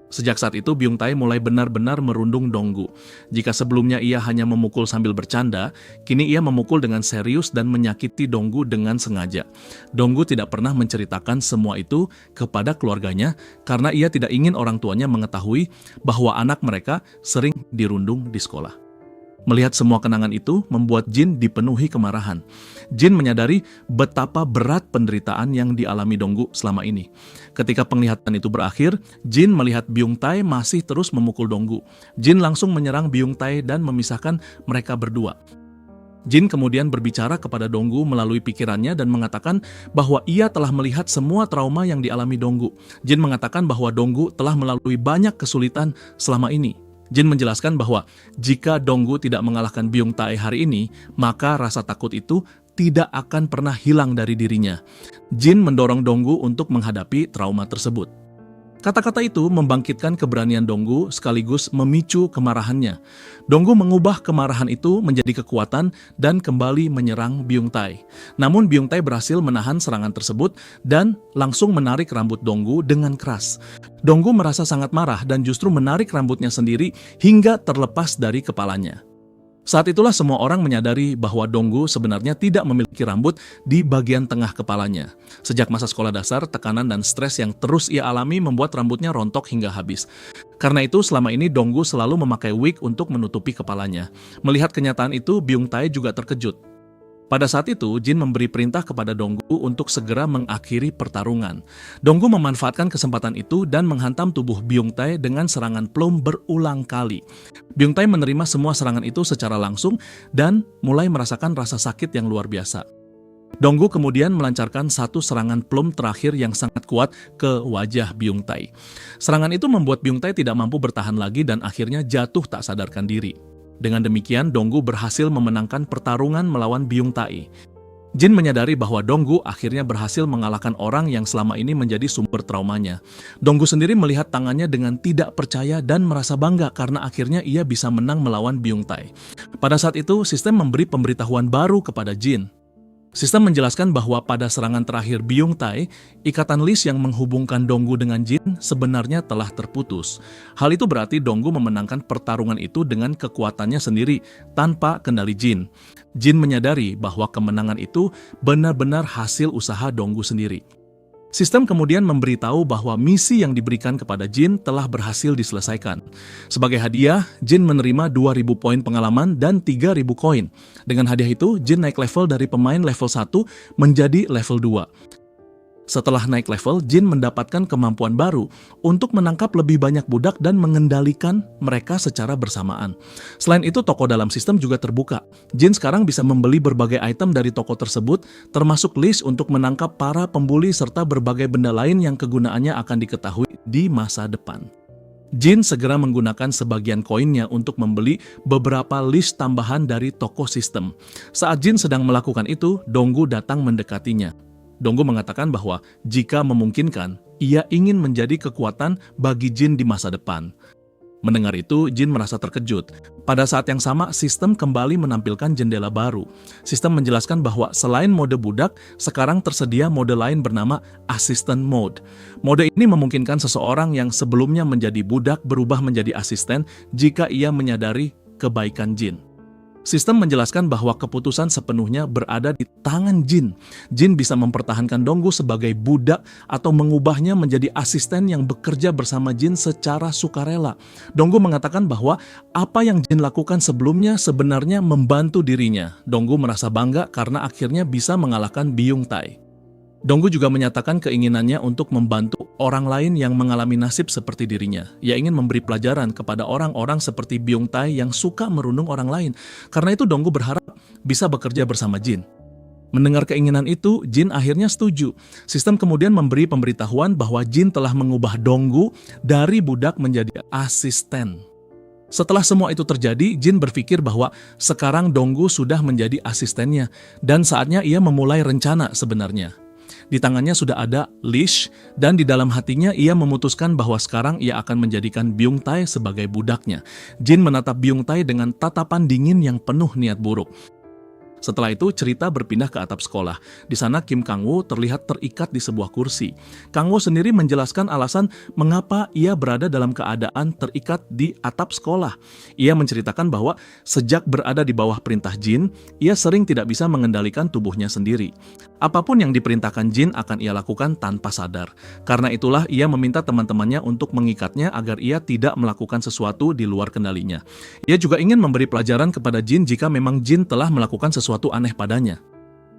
Sejak saat itu, Byung Tae mulai benar-benar merundung Donggu. Jika sebelumnya ia hanya memukul sambil bercanda, kini ia memukul dengan serius dan menyakiti Donggu dengan sengaja. Donggu tidak pernah menceritakan semua itu kepada keluarganya karena ia tidak ingin orang tuanya mengetahui bahwa anak mereka sering dirundung di sekolah. Melihat semua kenangan itu membuat Jin dipenuhi kemarahan. Jin menyadari betapa berat penderitaan yang dialami Donggu selama ini. Ketika penglihatan itu berakhir, Jin melihat Byung Tae masih terus memukul Donggu. Jin langsung menyerang Byung Tae dan memisahkan mereka berdua. Jin kemudian berbicara kepada Donggu melalui pikirannya dan mengatakan bahwa ia telah melihat semua trauma yang dialami Donggu. Jin mengatakan bahwa Donggu telah melalui banyak kesulitan selama ini. Jin menjelaskan bahwa jika Donggu tidak mengalahkan Byung Tae hari ini, maka rasa takut itu tidak akan pernah hilang dari dirinya. Jin mendorong Donggu untuk menghadapi trauma tersebut. Kata-kata itu membangkitkan keberanian Donggu sekaligus memicu kemarahannya. Donggu mengubah kemarahan itu menjadi kekuatan dan kembali menyerang Byung Tae. Namun Byung Tae berhasil menahan serangan tersebut dan langsung menarik rambut Donggu dengan keras. Donggu merasa sangat marah dan justru menarik rambutnya sendiri hingga terlepas dari kepalanya. Saat itulah semua orang menyadari bahwa Donggu sebenarnya tidak memiliki rambut di bagian tengah kepalanya. Sejak masa sekolah dasar, tekanan dan stres yang terus ia alami membuat rambutnya rontok hingga habis. Karena itu selama ini Donggu selalu memakai wig untuk menutupi kepalanya. Melihat kenyataan itu, Byung Tae juga terkejut. Pada saat itu, Jin memberi perintah kepada Donggu untuk segera mengakhiri pertarungan. Donggu memanfaatkan kesempatan itu dan menghantam tubuh Byung Tae dengan serangan plum berulang kali. Byung Tae menerima semua serangan itu secara langsung dan mulai merasakan rasa sakit yang luar biasa. Donggu kemudian melancarkan satu serangan plum terakhir yang sangat kuat ke wajah Byung Tae. Serangan itu membuat Byung Tae tidak mampu bertahan lagi dan akhirnya jatuh tak sadarkan diri. Dengan demikian, Donggu berhasil memenangkan pertarungan melawan Byung Tae. Jin menyadari bahwa Donggu akhirnya berhasil mengalahkan orang yang selama ini menjadi sumber traumanya. Donggu sendiri melihat tangannya dengan tidak percaya dan merasa bangga karena akhirnya ia bisa menang melawan Byung-tae. Pada saat itu, sistem memberi pemberitahuan baru kepada Jin. Sistem menjelaskan bahwa pada serangan terakhir Byung-tae, ikatan list yang menghubungkan Donggu dengan Jin sebenarnya telah terputus. Hal itu berarti Donggu memenangkan pertarungan itu dengan kekuatannya sendiri, tanpa kendali Jin. Jin menyadari bahwa kemenangan itu benar-benar hasil usaha Donggu sendiri. Sistem kemudian memberitahu bahwa misi yang diberikan kepada Jin telah berhasil diselesaikan. Sebagai hadiah, Jin menerima 2.000 poin pengalaman dan 3.000 koin. Dengan hadiah itu, Jin naik level dari pemain level 1 menjadi level 2. Setelah naik level, Jin mendapatkan kemampuan baru untuk menangkap lebih banyak budak dan mengendalikan mereka secara bersamaan. Selain itu, toko dalam sistem juga terbuka. Jin sekarang bisa membeli berbagai item dari toko tersebut, termasuk list untuk menangkap para pembuli serta berbagai benda lain yang kegunaannya akan diketahui di masa depan. Jin segera menggunakan sebagian koinnya untuk membeli beberapa list tambahan dari toko sistem. Saat Jin sedang melakukan itu, Donggu datang mendekatinya. Donggu mengatakan bahwa jika memungkinkan, ia ingin menjadi kekuatan bagi Jin di masa depan. Mendengar itu, Jin merasa terkejut. Pada saat yang sama, sistem kembali menampilkan jendela baru. Sistem menjelaskan bahwa selain mode budak, sekarang tersedia mode lain bernama Assistant Mode. Mode ini memungkinkan seseorang yang sebelumnya menjadi budak berubah menjadi asisten jika ia menyadari kebaikan Jin. Sistem menjelaskan bahwa keputusan sepenuhnya berada di tangan Jin. Jin bisa mempertahankan Donggu sebagai budak atau mengubahnya menjadi asisten yang bekerja bersama Jin secara sukarela. Donggu mengatakan bahwa apa yang Jin lakukan sebelumnya sebenarnya membantu dirinya. Donggu merasa bangga karena akhirnya bisa mengalahkan Byung-tae. Donggu juga menyatakan keinginannya untuk membantu orang lain yang mengalami nasib seperti dirinya. Ia ingin memberi pelajaran kepada orang-orang seperti Byung-tae yang suka merundung orang lain. Karena itu Donggu berharap bisa bekerja bersama Jin. Mendengar keinginan itu, Jin akhirnya setuju. Sistem kemudian memberi pemberitahuan bahwa Jin telah mengubah Donggu dari budak menjadi asisten. Setelah semua itu terjadi, Jin berpikir bahwa sekarang Donggu sudah menjadi asistennya dan saatnya ia memulai rencana sebenarnya. Di tangannya sudah ada leash, dan di dalam hatinya ia memutuskan bahwa sekarang ia akan menjadikan Byung-tae sebagai budaknya. Jin menatap Byung-tae dengan tatapan dingin yang penuh niat buruk. Setelah itu, cerita berpindah ke atap sekolah. Di sana, Kim Kang-woo terlihat terikat di sebuah kursi. Kang-woo sendiri menjelaskan alasan mengapa ia berada dalam keadaan terikat di atap sekolah. Ia menceritakan bahwa sejak berada di bawah perintah Jin, ia sering tidak bisa mengendalikan tubuhnya sendiri. Apapun yang diperintahkan Jin akan ia lakukan tanpa sadar. Karena itulah ia meminta teman-temannya untuk mengikatnya agar ia tidak melakukan sesuatu di luar kendalinya. Ia juga ingin memberi pelajaran kepada Jin jika memang Jin telah melakukan sesuatu aneh padanya.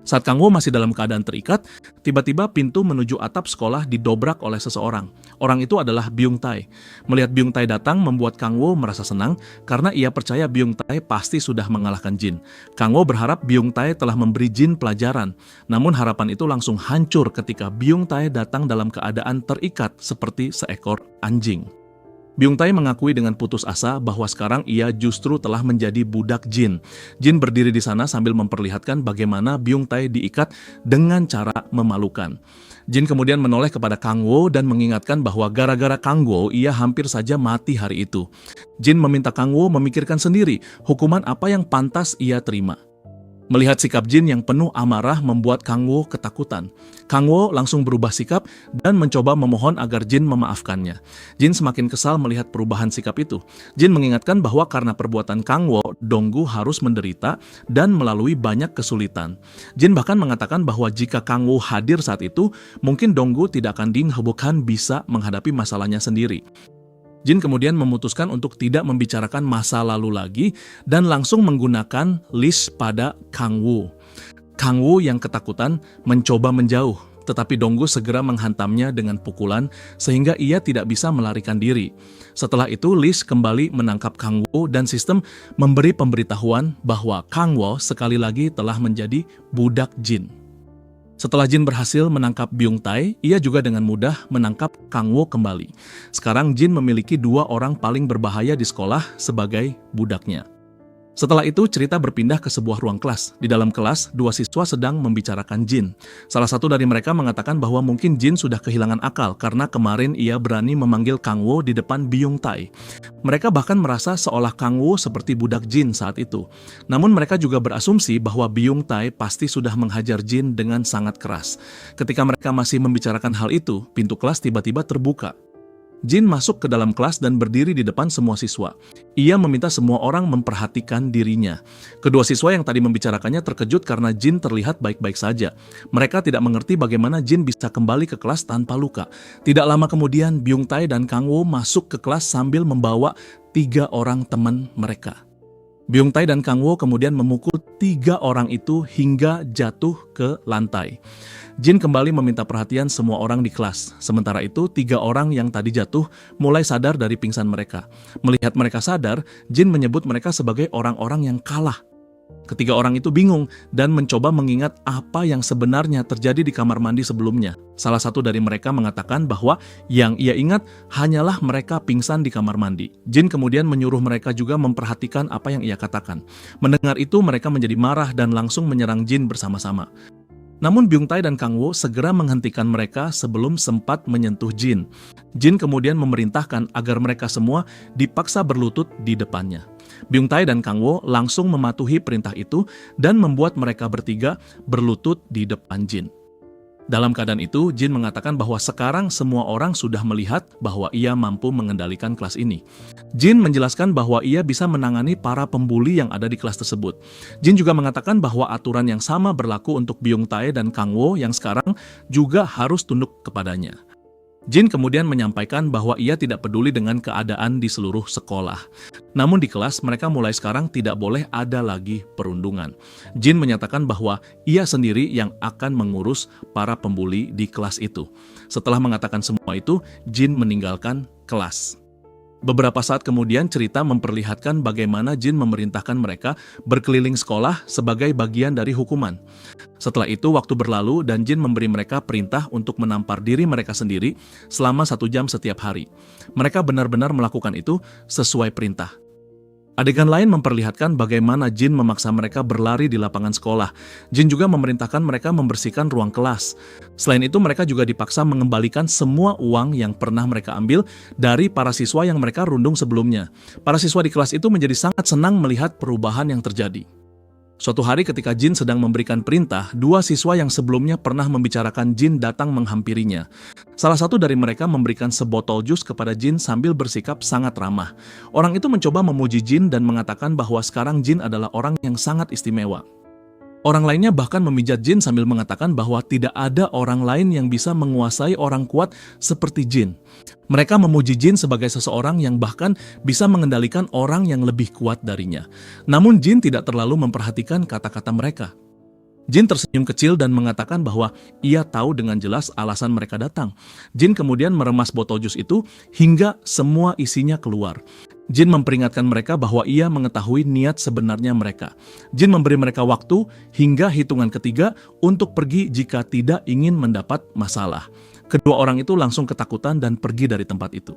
Saat Kang-woo masih dalam keadaan terikat, tiba-tiba pintu menuju atap sekolah didobrak oleh seseorang. Orang itu adalah Byung-tae. Melihat Byung-tae datang membuat Kang-woo merasa senang karena ia percaya Byung-tae pasti sudah mengalahkan Jin. Kang-woo berharap Byung-tae telah memberi Jin pelajaran. Namun harapan itu langsung hancur ketika Byung-tae datang dalam keadaan terikat seperti seekor anjing. Byung-tae mengakui dengan putus asa bahwa sekarang ia justru telah menjadi budak Jin. Jin berdiri di sana sambil memperlihatkan bagaimana Byung-tae diikat dengan cara memalukan. Jin kemudian menoleh kepada Kang-woo dan mengingatkan bahwa gara-gara Kang-woo ia hampir saja mati hari itu. Jin meminta Kang-woo memikirkan sendiri hukuman apa yang pantas ia terima. Melihat sikap Jin yang penuh amarah membuat Kang-woo ketakutan. Kang-woo langsung berubah sikap dan mencoba memohon agar Jin memaafkannya. Jin semakin kesal melihat perubahan sikap itu. Jin mengingatkan bahwa karena perbuatan Kang-woo, Donggu harus menderita dan melalui banyak kesulitan. Jin bahkan mengatakan bahwa jika Kang-woo hadir saat itu, mungkin Donggu tidak akan bukan bisa menghadapi masalahnya sendiri. Jin kemudian memutuskan untuk tidak membicarakan masa lalu lagi dan langsung menggunakan list pada Kang-woo. Kang-woo yang ketakutan mencoba menjauh, tetapi Donggu segera menghantamnya dengan pukulan sehingga ia tidak bisa melarikan diri. Setelah itu, List kembali menangkap Kang-woo dan sistem memberi pemberitahuan bahwa Kang-woo sekali lagi telah menjadi budak Jin. Setelah Jin berhasil menangkap Byung-tae, ia juga dengan mudah menangkap Kang-woo kembali. Sekarang Jin memiliki 2 orang paling berbahaya di sekolah sebagai budaknya. Setelah itu, cerita berpindah ke sebuah ruang kelas. Di dalam kelas, dua siswa sedang membicarakan Jin. Salah satu dari mereka mengatakan bahwa mungkin Jin sudah kehilangan akal karena kemarin ia berani memanggil Kang Wo di depan Byung Tae. Mereka bahkan merasa seolah Kang Wo seperti budak Jin saat itu. Namun mereka juga berasumsi bahwa Byung Tae pasti sudah menghajar Jin dengan sangat keras. Ketika mereka masih membicarakan hal itu, pintu kelas tiba-tiba terbuka. Jin masuk ke dalam kelas dan berdiri di depan semua siswa. Ia meminta semua orang memperhatikan dirinya. Kedua siswa yang tadi membicarakannya terkejut karena Jin terlihat baik-baik saja. Mereka tidak mengerti bagaimana Jin bisa kembali ke kelas tanpa luka. Tidak lama kemudian, Byung Tae dan Kang Wo masuk ke kelas sambil membawa 3 orang teman mereka. Byung Tae dan Kang Wo kemudian memukul 3 orang itu hingga jatuh ke lantai. Jin kembali meminta perhatian semua orang di kelas. Sementara itu, 3 orang yang tadi jatuh mulai sadar dari pingsan mereka. Melihat mereka sadar, Jin menyebut mereka sebagai orang-orang yang kalah. Ketiga orang itu bingung dan mencoba mengingat apa yang sebenarnya terjadi di kamar mandi sebelumnya. Salah satu dari mereka mengatakan bahwa yang ia ingat hanyalah mereka pingsan di kamar mandi. Jin kemudian menyuruh mereka juga memperhatikan apa yang ia katakan. Mendengar itu, mereka menjadi marah dan langsung menyerang Jin bersama-sama. Namun Byung Tae dan Kang Wo segera menghentikan mereka sebelum sempat menyentuh Jin. Jin kemudian memerintahkan agar mereka semua dipaksa berlutut di depannya. Byung Tae dan Kang Wo langsung mematuhi perintah itu dan membuat mereka bertiga berlutut di depan Jin. Dalam keadaan itu, Jin mengatakan bahwa sekarang semua orang sudah melihat bahwa ia mampu mengendalikan kelas ini. Jin menjelaskan bahwa ia bisa menangani para pembuli yang ada di kelas tersebut. Jin juga mengatakan bahwa aturan yang sama berlaku untuk Byung Tae dan Kang Wo yang sekarang juga harus tunduk kepadanya. Jin kemudian menyampaikan bahwa ia tidak peduli dengan keadaan di seluruh sekolah. Namun di kelas, mereka mulai sekarang tidak boleh ada lagi perundungan. Jin menyatakan bahwa ia sendiri yang akan mengurus para pembuli di kelas itu. Setelah mengatakan semua itu, Jin meninggalkan kelas. Beberapa saat kemudian, cerita memperlihatkan bagaimana Jin memerintahkan mereka berkeliling sekolah sebagai bagian dari hukuman. Setelah itu, waktu berlalu dan Jin memberi mereka perintah untuk menampar diri mereka sendiri selama 1 jam setiap hari. Mereka benar-benar melakukan itu sesuai perintah. Adegan lain memperlihatkan bagaimana Jin memaksa mereka berlari di lapangan sekolah. Jin juga memerintahkan mereka membersihkan ruang kelas. Selain itu, mereka juga dipaksa mengembalikan semua uang yang pernah mereka ambil dari para siswa yang mereka rundung sebelumnya. Para siswa di kelas itu menjadi sangat senang melihat perubahan yang terjadi. Suatu hari ketika Jin sedang memberikan perintah, 2 siswa yang sebelumnya pernah membicarakan Jin datang menghampirinya. Salah satu dari mereka memberikan sebotol jus kepada Jin sambil bersikap sangat ramah. Orang itu mencoba memuji Jin dan mengatakan bahwa sekarang Jin adalah orang yang sangat istimewa. Orang lainnya bahkan memijat Jin sambil mengatakan bahwa tidak ada orang lain yang bisa menguasai orang kuat seperti Jin. Mereka memuji Jin sebagai seseorang yang bahkan bisa mengendalikan orang yang lebih kuat darinya. Namun Jin tidak terlalu memperhatikan kata-kata mereka. Jin tersenyum kecil dan mengatakan bahwa ia tahu dengan jelas alasan mereka datang. Jin kemudian meremas botol jus itu hingga semua isinya keluar. Jin memperingatkan mereka bahwa ia mengetahui niat sebenarnya mereka. Jin memberi mereka waktu hingga hitungan ketiga untuk pergi jika tidak ingin mendapat masalah. Kedua orang itu langsung ketakutan dan pergi dari tempat itu.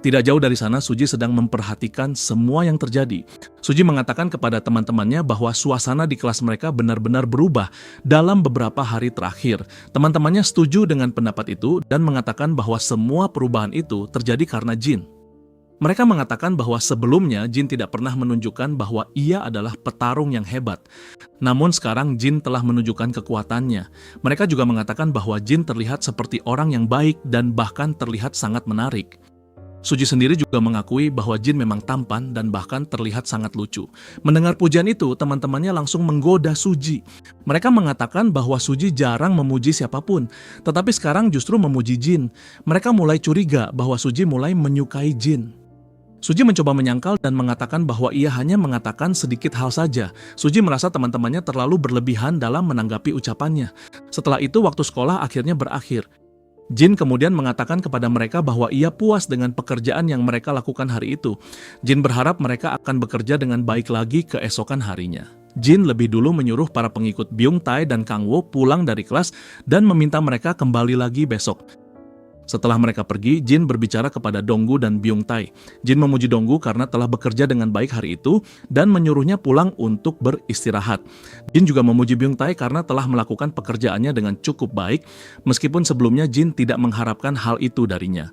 Tidak jauh dari sana, Suji sedang memperhatikan semua yang terjadi. Suji mengatakan kepada teman-temannya bahwa suasana di kelas mereka benar-benar berubah dalam beberapa hari terakhir. Teman-temannya setuju dengan pendapat itu dan mengatakan bahwa semua perubahan itu terjadi karena Jin. Mereka mengatakan bahwa sebelumnya Jin tidak pernah menunjukkan bahwa ia adalah petarung yang hebat. Namun sekarang Jin telah menunjukkan kekuatannya. Mereka juga mengatakan bahwa Jin terlihat seperti orang yang baik dan bahkan terlihat sangat menarik. Suji sendiri juga mengakui bahwa Jin memang tampan dan bahkan terlihat sangat lucu. Mendengar pujian itu, teman-temannya langsung menggoda Suji. Mereka mengatakan bahwa Suji jarang memuji siapapun, tetapi sekarang justru memuji Jin. Mereka mulai curiga bahwa Suji mulai menyukai Jin. Suji mencoba menyangkal dan mengatakan bahwa ia hanya mengatakan sedikit hal saja. Suji merasa teman-temannya terlalu berlebihan dalam menanggapi ucapannya. Setelah itu, waktu sekolah akhirnya berakhir. Jin kemudian mengatakan kepada mereka bahwa ia puas dengan pekerjaan yang mereka lakukan hari itu. Jin berharap mereka akan bekerja dengan baik lagi keesokan harinya. Jin lebih dulu menyuruh para pengikut Byung Tae dan Kang Wo pulang dari kelas dan meminta mereka kembali lagi besok. Setelah mereka pergi, Jin berbicara kepada Donggu dan Byung Tae. Jin memuji Donggu karena telah bekerja dengan baik hari itu dan menyuruhnya pulang untuk beristirahat. Jin juga memuji Byung Tae karena telah melakukan pekerjaannya dengan cukup baik, meskipun sebelumnya Jin tidak mengharapkan hal itu darinya.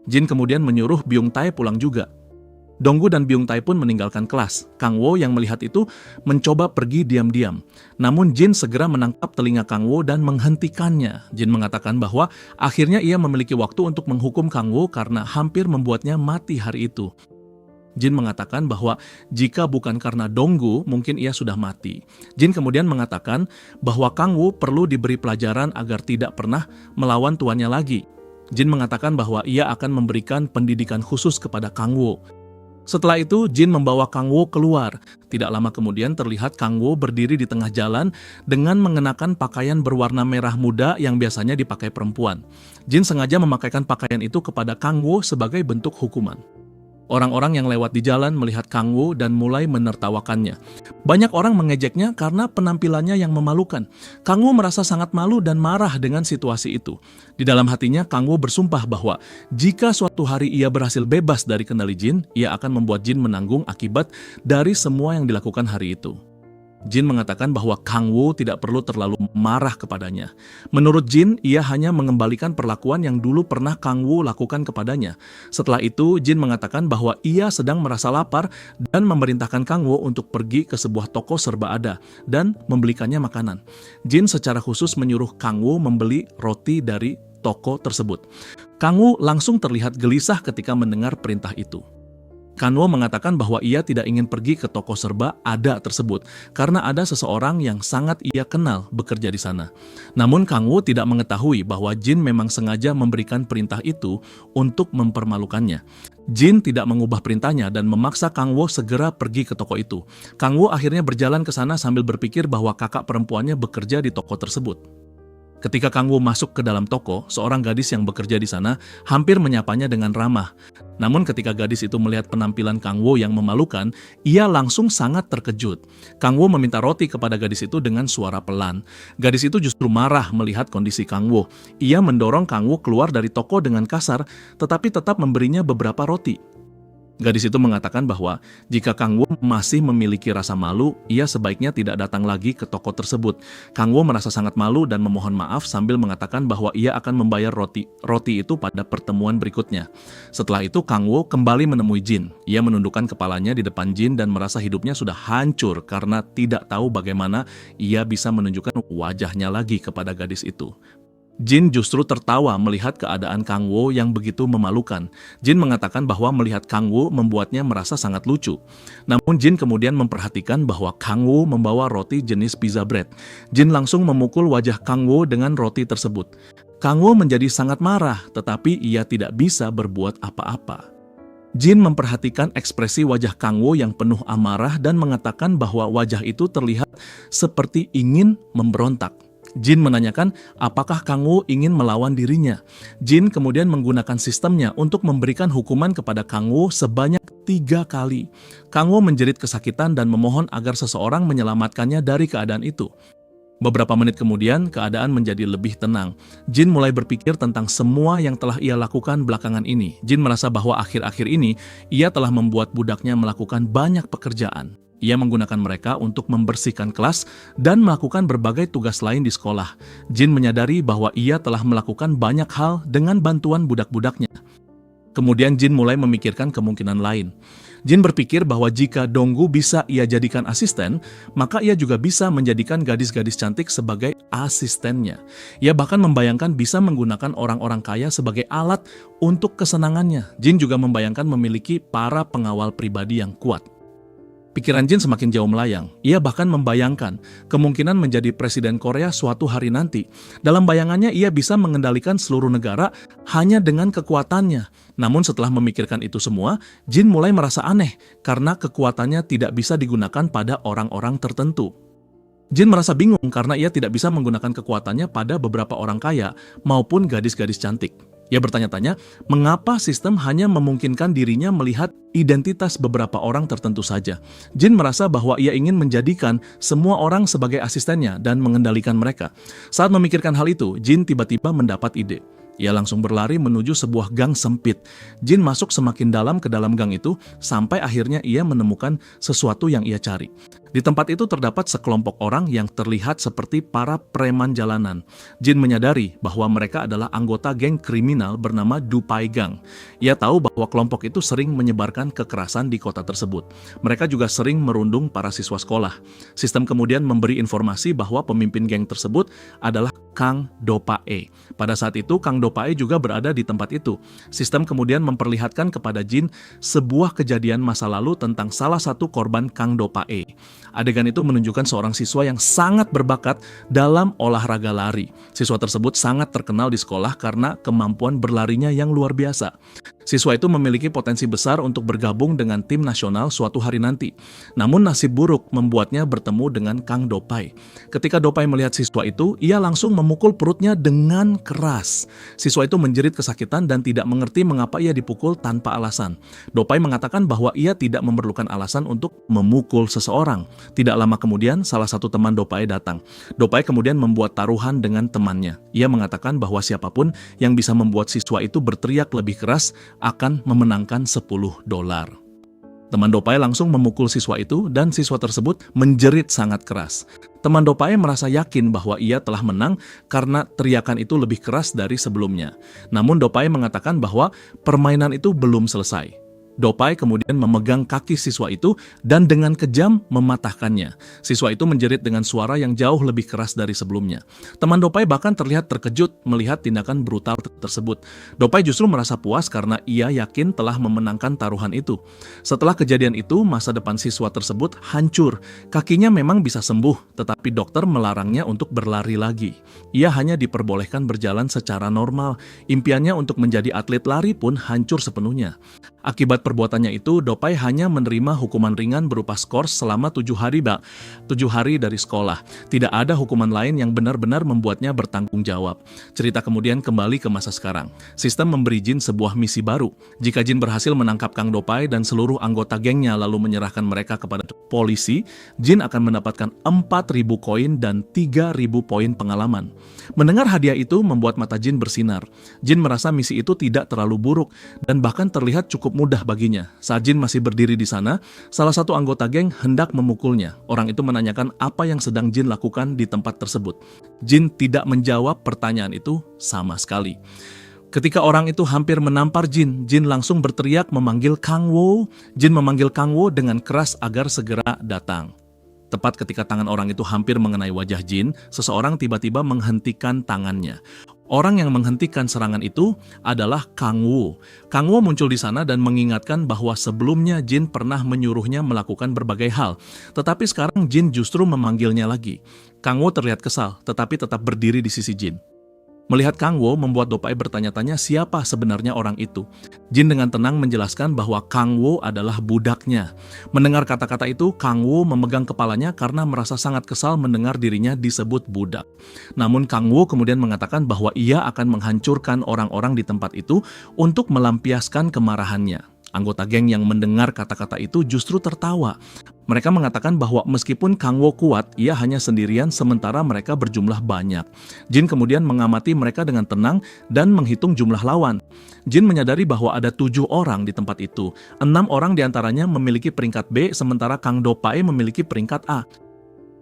Jin kemudian menyuruh Byung Tae pulang juga. Donggu dan Byung Tae pun meninggalkan kelas. Kang Wo yang melihat itu mencoba pergi diam-diam. Namun Jin segera menangkap telinga Kang Wo dan menghentikannya. Jin mengatakan bahwa akhirnya ia memiliki waktu untuk menghukum Kang Wo karena hampir membuatnya mati hari itu. Jin mengatakan bahwa jika bukan karena Donggu, mungkin ia sudah mati. Jin kemudian mengatakan bahwa Kang Wo perlu diberi pelajaran agar tidak pernah melawan tuannya lagi. Jin mengatakan bahwa ia akan memberikan pendidikan khusus kepada Kang Wo. Setelah itu, Jin membawa Kang Wo keluar. Tidak lama kemudian terlihat Kang Wo berdiri di tengah jalan dengan mengenakan pakaian berwarna merah muda yang biasanya dipakai perempuan. Jin sengaja memakaikan pakaian itu kepada Kang Wo sebagai bentuk hukuman. Orang-orang yang lewat di jalan melihat Kang Wo dan mulai menertawakannya. Banyak orang mengejeknya karena penampilannya yang memalukan. Kang Wo merasa sangat malu dan marah dengan situasi itu. Di dalam hatinya, Kang Wo bersumpah bahwa jika suatu hari ia berhasil bebas dari kendali Jin, ia akan membuat Jin menanggung akibat dari semua yang dilakukan hari itu. Jin mengatakan bahwa Kang Wo tidak perlu terlalu marah kepadanya. Menurut Jin, ia hanya mengembalikan perlakuan yang dulu pernah Kang Wo lakukan kepadanya. Setelah itu, Jin mengatakan bahwa ia sedang merasa lapar dan memerintahkan Kang Wo untuk pergi ke sebuah toko serba ada dan membelikannya makanan. Jin secara khusus menyuruh Kang Wo membeli roti dari toko tersebut. Kang Wo langsung terlihat gelisah ketika mendengar perintah itu. Kang Wo mengatakan bahwa ia tidak ingin pergi ke toko serba ada tersebut karena ada seseorang yang sangat ia kenal bekerja di sana. Namun Kang Wo tidak mengetahui bahwa Jin memang sengaja memberikan perintah itu untuk mempermalukannya. Jin tidak mengubah perintahnya dan memaksa Kang Wo segera pergi ke toko itu. Kang Wo akhirnya berjalan ke sana sambil berpikir bahwa kakak perempuannya bekerja di toko tersebut. Ketika Kang Wo masuk ke dalam toko, seorang gadis yang bekerja di sana hampir menyapanya dengan ramah. Namun ketika gadis itu melihat penampilan Kang Wo yang memalukan, ia langsung sangat terkejut. Kang Wo meminta roti kepada gadis itu dengan suara pelan. Gadis itu justru marah melihat kondisi Kang Wo. Ia mendorong Kang Wo keluar dari toko dengan kasar, tetapi tetap memberinya beberapa roti. Gadis itu mengatakan bahwa jika Kang Wo masih memiliki rasa malu, ia sebaiknya tidak datang lagi ke toko tersebut. Kang Wo merasa sangat malu dan memohon maaf sambil mengatakan bahwa ia akan membayar roti itu pada pertemuan berikutnya. Setelah itu Kang Wo kembali menemui Jin. Ia menundukkan kepalanya di depan Jin dan merasa hidupnya sudah hancur karena tidak tahu bagaimana ia bisa menunjukkan wajahnya lagi kepada gadis itu. Jin justru tertawa melihat keadaan Kang Wo yang begitu memalukan. Jin mengatakan bahwa melihat Kang Wo membuatnya merasa sangat lucu. Namun Jin kemudian memperhatikan bahwa Kang Wo membawa roti jenis pizza bread. Jin langsung memukul wajah Kang Wo dengan roti tersebut. Kang Wo menjadi sangat marah, tetapi ia tidak bisa berbuat apa-apa. Jin memperhatikan ekspresi wajah Kang Wo yang penuh amarah dan mengatakan bahwa wajah itu terlihat seperti ingin memberontak. Jin menanyakan apakah Kang Wo ingin melawan dirinya. Jin kemudian menggunakan sistemnya untuk memberikan hukuman kepada Kang Wo sebanyak 3 kali. Kang Wo menjerit kesakitan dan memohon agar seseorang menyelamatkannya dari keadaan itu. Beberapa menit kemudian, keadaan menjadi lebih tenang. Jin mulai berpikir tentang semua yang telah ia lakukan belakangan ini. Jin merasa bahwa akhir-akhir ini, ia telah membuat budaknya melakukan banyak pekerjaan. Ia menggunakan mereka untuk membersihkan kelas dan melakukan berbagai tugas lain di sekolah. Jin menyadari bahwa ia telah melakukan banyak hal dengan bantuan budak-budaknya. Kemudian Jin mulai memikirkan kemungkinan lain. Jin berpikir bahwa jika Donggu bisa ia jadikan asisten, maka ia juga bisa menjadikan gadis-gadis cantik sebagai asistennya. Ia bahkan membayangkan bisa menggunakan orang-orang kaya sebagai alat untuk kesenangannya. Jin juga membayangkan memiliki para pengawal pribadi yang kuat. Pikiran Jin semakin jauh melayang. Ia bahkan membayangkan kemungkinan menjadi presiden Korea suatu hari nanti. Dalam bayangannya ia bisa mengendalikan seluruh negara hanya dengan kekuatannya. Namun setelah memikirkan itu semua, Jin mulai merasa aneh karena kekuatannya tidak bisa digunakan pada orang-orang tertentu. Jin merasa bingung karena ia tidak bisa menggunakan kekuatannya pada beberapa orang kaya maupun gadis-gadis cantik. Ia bertanya-tanya, mengapa sistem hanya memungkinkan dirinya melihat identitas beberapa orang tertentu saja. Jin merasa bahwa ia ingin menjadikan semua orang sebagai asistennya dan mengendalikan mereka. Saat memikirkan hal itu, Jin tiba-tiba mendapat ide. Ia langsung berlari menuju sebuah gang sempit. Jin masuk semakin dalam ke dalam gang itu, sampai akhirnya ia menemukan sesuatu yang ia cari. Di tempat itu terdapat sekelompok orang yang terlihat seperti para preman jalanan. Jin menyadari bahwa mereka adalah anggota geng kriminal bernama Dupai Gang. Ia tahu bahwa kelompok itu sering menyebarkan kekerasan di kota tersebut. Mereka juga sering merundung para siswa sekolah. Sistem kemudian memberi informasi bahwa pemimpin geng tersebut adalah Kang Do-pae. Pada saat itu, Kang Do-pae juga berada di tempat itu. Sistem kemudian memperlihatkan kepada Jin sebuah kejadian masa lalu tentang salah satu korban Kang Do-pae. Adegan itu menunjukkan seorang siswa yang sangat berbakat dalam olahraga lari. Siswa tersebut sangat terkenal di sekolah karena kemampuan berlarinya yang luar biasa. Siswa itu memiliki potensi besar untuk bergabung dengan tim nasional suatu hari nanti. Namun nasib buruk membuatnya bertemu dengan Kang Do-pae. Ketika Do-pae melihat siswa itu, ia langsung memukul perutnya dengan keras. Siswa itu menjerit kesakitan dan tidak mengerti mengapa ia dipukul tanpa alasan. Do-pae mengatakan bahwa ia tidak memerlukan alasan untuk memukul seseorang. Tidak lama kemudian, salah satu teman Do-pae datang. Do-pae kemudian membuat taruhan dengan temannya. Ia mengatakan bahwa siapapun yang bisa membuat siswa itu berteriak lebih keras akan memenangkan $10. Teman Do-pae langsung memukul siswa itu dan siswa tersebut menjerit sangat keras. Teman Do-pae merasa yakin bahwa ia telah menang karena teriakan itu lebih keras dari sebelumnya. Namun Do-pae mengatakan bahwa permainan itu belum selesai. Do-pae kemudian memegang kaki siswa itu dan dengan kejam mematahkannya. Siswa itu menjerit dengan suara yang jauh lebih keras dari sebelumnya. Teman Do-pae bahkan terlihat terkejut melihat tindakan brutal tersebut. Do-pae justru merasa puas karena ia yakin telah memenangkan taruhan itu. Setelah kejadian itu, masa depan siswa tersebut hancur. Kakinya memang bisa sembuh, tetapi dokter melarangnya untuk berlari lagi. Ia hanya diperbolehkan berjalan secara normal. Impiannya untuk menjadi atlet lari pun hancur sepenuhnya. Akibat perbuatannya itu, Do-pae hanya menerima hukuman ringan berupa skors selama 7 hari, 7 hari dari sekolah. Tidak ada hukuman lain yang benar-benar membuatnya bertanggung jawab. Cerita kemudian kembali ke masa sekarang. Sistem memberi Jin sebuah misi baru. Jika Jin berhasil menangkap Kang Do-pae dan seluruh anggota gengnya lalu menyerahkan mereka kepada polisi, Jin akan mendapatkan 4.000 koin dan 3.000 poin pengalaman. Mendengar hadiah itu membuat mata Jin bersinar. Jin merasa misi itu tidak terlalu buruk dan bahkan terlihat cukup mudah baginya. Saat Jin masih berdiri di sana, salah satu anggota geng hendak memukulnya. Orang itu menanyakan apa yang sedang Jin lakukan di tempat tersebut. Jin tidak menjawab pertanyaan itu sama sekali. Ketika orang itu hampir menampar Jin, Jin langsung berteriak memanggil Kang Wo. Jin memanggil Kang Wo dengan keras agar segera datang. Tepat ketika tangan orang itu hampir mengenai wajah Jin, seseorang tiba-tiba menghentikan tangannya. Orang yang menghentikan serangan itu adalah Kang Wo. Kang Wo muncul di sana dan mengingatkan bahwa sebelumnya Jin pernah menyuruhnya melakukan berbagai hal. Tetapi sekarang Jin justru memanggilnya lagi. Kang Wo terlihat kesal, tetapi tetap berdiri di sisi Jin. Melihat Kang Wo membuat Do-pae bertanya-tanya siapa sebenarnya orang itu. Jin dengan tenang menjelaskan bahwa Kang Wo adalah budaknya. Mendengar kata-kata itu, Kang Wo memegang kepalanya karena merasa sangat kesal mendengar dirinya disebut budak. Namun Kang Wo kemudian mengatakan bahwa ia akan menghancurkan orang-orang di tempat itu untuk melampiaskan kemarahannya. Anggota geng yang mendengar kata-kata itu justru tertawa. Mereka mengatakan bahwa meskipun Kang Wo kuat, ia hanya sendirian sementara mereka berjumlah banyak. Jin kemudian mengamati mereka dengan tenang dan menghitung jumlah lawan. Jin menyadari bahwa ada 7 orang di tempat itu. 6 orang diantaranya memiliki peringkat B, sementara Kang Do-pae memiliki peringkat A.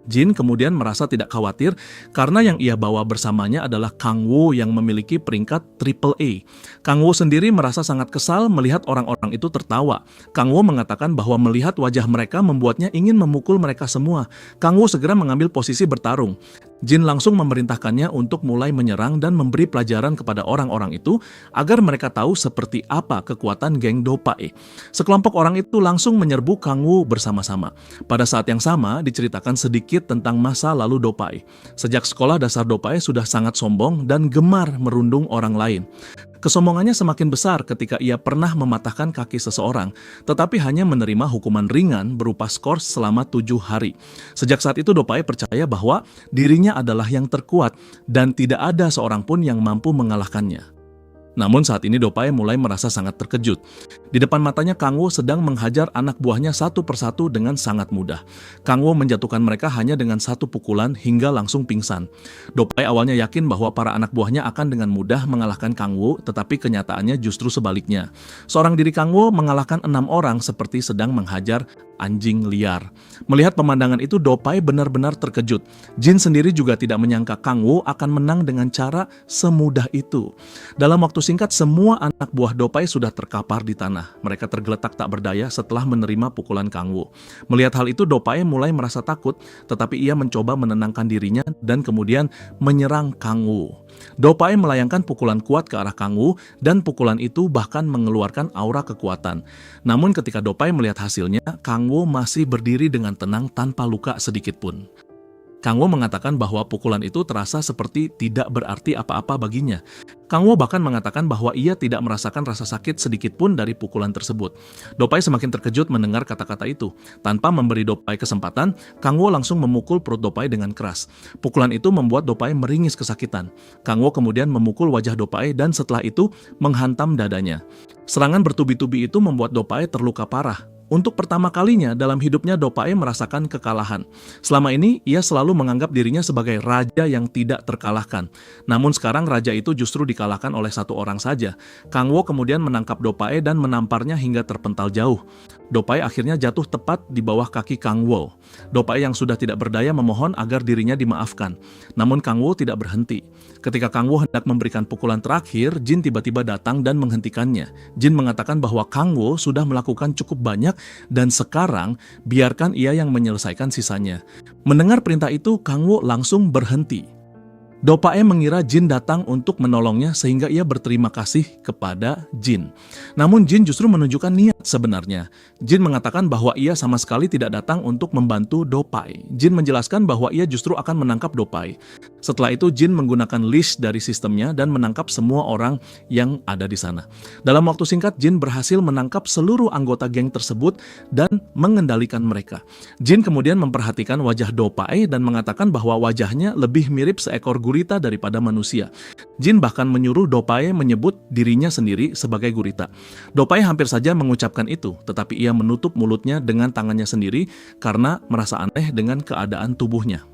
Jin kemudian merasa tidak khawatir karena yang ia bawa bersamanya adalah Kang Wo yang memiliki peringkat AAA. Kang Wo sendiri merasa sangat kesal melihat orang-orang itu tertawa. Kang Wo mengatakan bahwa melihat wajah mereka membuatnya ingin memukul mereka semua. Kang Wo segera mengambil posisi bertarung. Jin langsung memerintahkannya untuk mulai menyerang dan memberi pelajaran kepada orang-orang itu agar mereka tahu seperti apa kekuatan geng Do-pae. Sekelompok orang itu langsung menyerbu Kang Wo bersama-sama. Pada saat yang sama diceritakan sedikit tentang masa lalu Do-pae. Sejak sekolah dasar Do-pae sudah sangat sombong dan gemar merundung orang lain. Kesombongannya semakin besar ketika ia pernah mematahkan kaki seseorang, tetapi hanya menerima hukuman ringan berupa skors selama 7 hari. Sejak saat itu Do-pae percaya bahwa dirinya adalah yang terkuat dan tidak ada seorang pun yang mampu mengalahkannya. Namun saat ini Dopae mulai merasa sangat terkejut. Di depan matanya Kang Wo sedang menghajar anak buahnya satu persatu dengan sangat mudah. Kang Wo menjatuhkan mereka hanya dengan satu pukulan hingga langsung pingsan. Dopae awalnya yakin bahwa para anak buahnya akan dengan mudah mengalahkan Kang Wo, tetapi kenyataannya justru sebaliknya. Seorang diri Kang Wo mengalahkan 6 orang seperti sedang menghajar anjing liar. Melihat pemandangan itu, Dopae benar-benar terkejut. Jin sendiri juga tidak menyangka Kang Wo akan menang dengan cara semudah itu. Dalam waktu singkat, semua anak buah Dopae sudah terkapar di tanah. Mereka tergeletak tak berdaya setelah menerima pukulan Kang Wo. Melihat hal itu, Dopae mulai merasa takut, tetapi ia mencoba menenangkan dirinya dan kemudian menyerang Kang Wo. Dopae melayangkan pukulan kuat ke arah Kang Wo, dan pukulan itu bahkan mengeluarkan aura kekuatan. Namun ketika Dopae melihat hasilnya, Kang Wo masih berdiri dengan tenang tanpa luka sedikit pun. Kang Wo mengatakan bahwa pukulan itu terasa seperti tidak berarti apa-apa baginya. Kang Wo bahkan mengatakan bahwa ia tidak merasakan rasa sakit sedikit pun dari pukulan tersebut. Dopae semakin terkejut mendengar kata-kata itu. Tanpa memberi Dopae kesempatan, Kang Wo langsung memukul perut Dopae dengan keras. Pukulan itu membuat Dopae meringis kesakitan. Kang Wo kemudian memukul wajah Dopae dan setelah itu menghantam dadanya. Serangan bertubi-tubi itu membuat Dopae terluka parah. Untuk pertama kalinya dalam hidupnya Dopae merasakan kekalahan. Selama ini ia selalu menganggap dirinya sebagai raja yang tidak terkalahkan. Namun sekarang raja itu justru dikalahkan oleh satu orang saja. Kang Wo kemudian menangkap Dopae dan menamparnya hingga terpental jauh. Dopae akhirnya jatuh tepat di bawah kaki Kang Wo. Dopae yang sudah tidak berdaya memohon agar dirinya dimaafkan. Namun Kang Wo tidak berhenti. Ketika Kang Wo hendak memberikan pukulan terakhir, Jin tiba-tiba datang dan menghentikannya. Jin mengatakan bahwa Kang Wo sudah melakukan cukup banyak dan sekarang biarkan ia yang menyelesaikan sisanya. Mendengar perintah itu, Kang Wo langsung berhenti. Dopae mengira Jin datang untuk menolongnya sehingga ia berterima kasih kepada Jin. Namun Jin justru menunjukkan niat sebenarnya. Jin mengatakan bahwa ia sama sekali tidak datang untuk membantu Dopae. Jin menjelaskan bahwa ia justru akan menangkap Dopae. Setelah itu Jin menggunakan leash dari sistemnya dan menangkap semua orang yang ada di sana. Dalam waktu singkat Jin berhasil menangkap seluruh anggota geng tersebut dan mengendalikan mereka. Jin kemudian memperhatikan wajah Dopae dan mengatakan bahwa wajahnya lebih mirip seekor gurita daripada manusia. Jin bahkan menyuruh Dopae menyebut dirinya sendiri sebagai gurita. Dopae hampir saja mengucapkan itu, tetapi ia menutup mulutnya dengan tangannya sendiri karena merasa aneh dengan keadaan tubuhnya.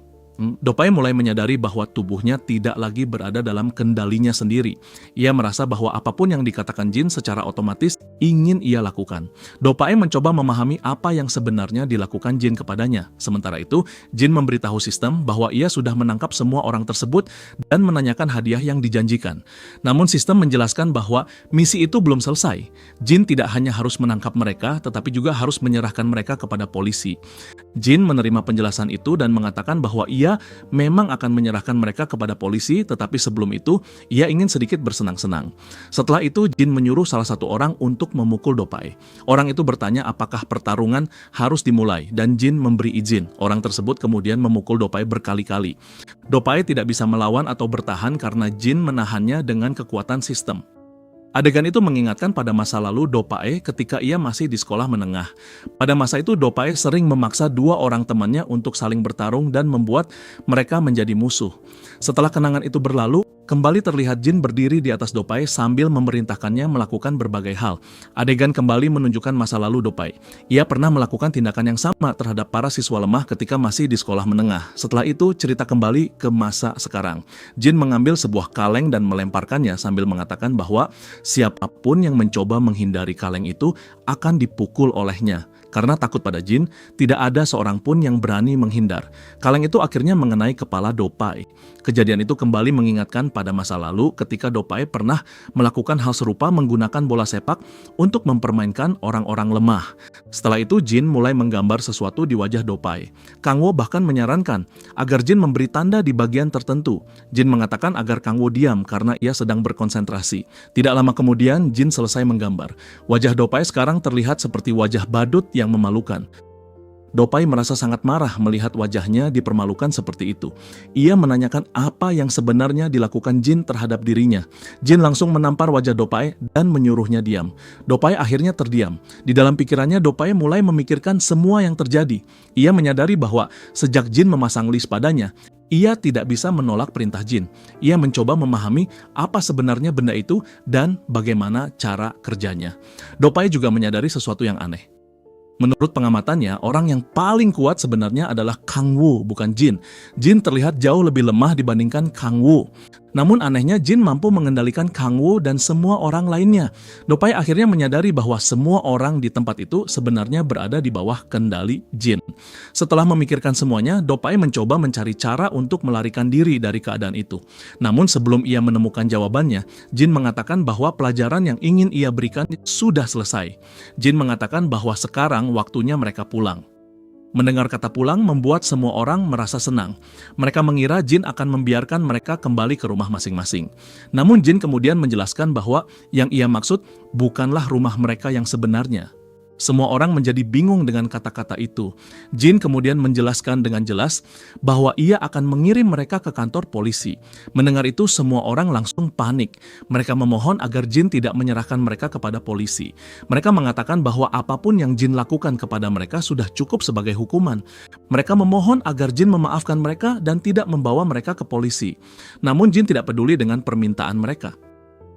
Dopae mulai menyadari bahwa tubuhnya tidak lagi berada dalam kendalinya sendiri. Ia merasa bahwa apapun yang dikatakan Jin secara otomatis ingin ia lakukan. Dopae mencoba memahami apa yang sebenarnya dilakukan Jin kepadanya. Sementara itu, Jin memberitahu sistem bahwa ia sudah menangkap semua orang tersebut dan menanyakan hadiah yang dijanjikan. Namun sistem menjelaskan bahwa misi itu belum selesai. Jin tidak hanya harus menangkap mereka, tetapi juga harus menyerahkan mereka kepada polisi. Jin menerima penjelasan itu dan mengatakan bahwa ia memang akan menyerahkan mereka kepada polisi, tetapi sebelum itu ia ingin sedikit bersenang-senang. Setelah itu Jin menyuruh salah satu orang untuk memukul Dopae. Orang itu bertanya apakah pertarungan harus dimulai dan Jin memberi izin. Orang tersebut kemudian memukul Dopae berkali-kali. Dopae tidak bisa melawan atau bertahan karena Jin menahannya dengan kekuatan sistem. Adegan itu mengingatkan pada masa lalu Dopae ketika ia masih di sekolah menengah. Pada masa itu Dopae sering memaksa dua orang temannya untuk saling bertarung dan membuat mereka menjadi musuh. Setelah kenangan itu berlalu, kembali terlihat Jin berdiri di atas Dopae sambil memerintahkannya melakukan berbagai hal. Adegan kembali menunjukkan masa lalu Dopae. Ia pernah melakukan tindakan yang sama terhadap para siswa lemah ketika masih di sekolah menengah. Setelah itu cerita kembali ke masa sekarang. Jin mengambil sebuah kaleng dan melemparkannya sambil mengatakan bahwa siapapun yang mencoba menghindari kaleng itu akan dipukul olehnya. Karena takut pada Jin, tidak ada seorang pun yang berani menghindar. Kaleng itu akhirnya mengenai kepala Dopae. Kejadian itu kembali mengingatkan pada masa lalu ketika Dopae pernah melakukan hal serupa menggunakan bola sepak untuk mempermainkan orang-orang lemah. Setelah itu Jin mulai menggambar sesuatu di wajah Dopae. Kang Wo bahkan menyarankan agar Jin memberi tanda di bagian tertentu. Jin mengatakan agar Kang Wo diam karena ia sedang berkonsentrasi. Tidak lama kemudian Jin selesai menggambar. Wajah Dopae sekarang terlihat seperti wajah badut yang memalukan. Dopae merasa sangat marah melihat wajahnya dipermalukan seperti itu. Ia menanyakan apa yang sebenarnya dilakukan Jin terhadap dirinya. Jin langsung menampar wajah Dopae dan menyuruhnya diam. Dopae akhirnya terdiam. Di dalam pikirannya Dopae mulai memikirkan semua yang terjadi. Ia menyadari bahwa sejak Jin memasang leash padanya, Ia tidak bisa menolak perintah jin. Ia mencoba memahami apa sebenarnya benda itu dan bagaimana cara kerjanya. Dopai juga menyadari sesuatu yang aneh. Menurut pengamatannya, orang yang paling kuat sebenarnya adalah Kang Wu, bukan Jin. Jin terlihat jauh lebih lemah dibandingkan Kang Wu. Namun anehnya Jin mampu mengendalikan Kang Wu dan semua orang lainnya. Dopai akhirnya menyadari bahwa semua orang di tempat itu sebenarnya berada di bawah kendali Jin. Setelah memikirkan semuanya, Dopai mencoba mencari cara untuk melarikan diri dari keadaan itu. Namun sebelum ia menemukan jawabannya, Jin mengatakan bahwa pelajaran yang ingin ia berikan sudah selesai. Jin mengatakan bahwa sekarang waktunya mereka pulang. Mendengar kata pulang membuat semua orang merasa senang. Mereka mengira Jin akan membiarkan mereka kembali ke rumah masing-masing. Namun Jin kemudian menjelaskan bahwa yang ia maksud bukanlah rumah mereka yang sebenarnya. Semua orang menjadi bingung dengan kata-kata itu. Jin kemudian menjelaskan dengan jelas bahwa ia akan mengirim mereka ke kantor polisi. Mendengar itu semua orang langsung panik. Mereka memohon agar Jin tidak menyerahkan mereka kepada polisi. Mereka mengatakan bahwa apapun yang Jin lakukan kepada mereka sudah cukup sebagai hukuman. Mereka memohon agar Jin memaafkan mereka dan tidak membawa mereka ke polisi. Namun Jin tidak peduli dengan permintaan mereka.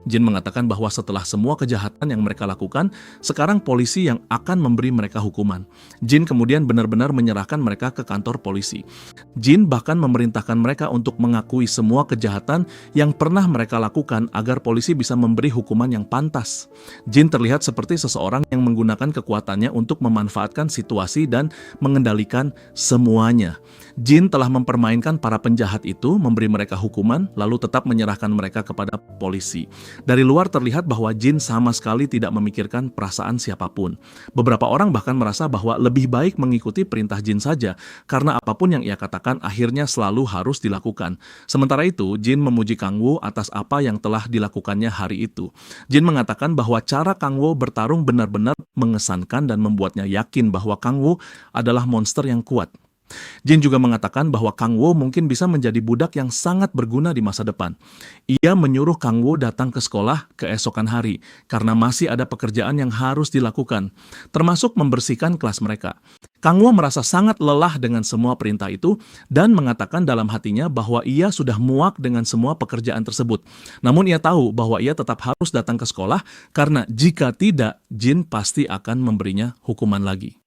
Jin mengatakan bahwa setelah semua kejahatan yang mereka lakukan, sekarang polisi yang akan memberi mereka hukuman. Jin kemudian benar-benar menyerahkan mereka ke kantor polisi. Jin bahkan memerintahkan mereka untuk mengakui semua kejahatan yang pernah mereka lakukan agar polisi bisa memberi hukuman yang pantas. Jin terlihat seperti seseorang yang menggunakan kekuatannya untuk memanfaatkan situasi dan mengendalikan semuanya. Jin telah mempermainkan para penjahat itu, memberi mereka hukuman, lalu tetap menyerahkan mereka kepada polisi. Dari luar terlihat bahwa Jin sama sekali tidak memikirkan perasaan siapapun. Beberapa orang bahkan merasa bahwa lebih baik mengikuti perintah Jin saja, karena apapun yang ia katakan akhirnya selalu harus dilakukan. Sementara itu, Jin memuji Kang Wu atas apa yang telah dilakukannya hari itu. Jin mengatakan bahwa cara Kang Wu bertarung benar-benar mengesankan dan membuatnya yakin bahwa Kang Wu adalah monster yang kuat. Jin juga mengatakan bahwa Kang Wu mungkin bisa menjadi budak yang sangat berguna di masa depan. Ia menyuruh Kang Wu datang ke sekolah keesokan hari, karena masih ada pekerjaan yang harus dilakukan, termasuk membersihkan kelas mereka. Kang Wu merasa sangat lelah dengan semua perintah itu, dan mengatakan dalam hatinya bahwa ia sudah muak dengan semua pekerjaan tersebut. Namun ia tahu bahwa ia tetap harus datang ke sekolah, karena jika tidak, Jin pasti akan memberinya hukuman lagi.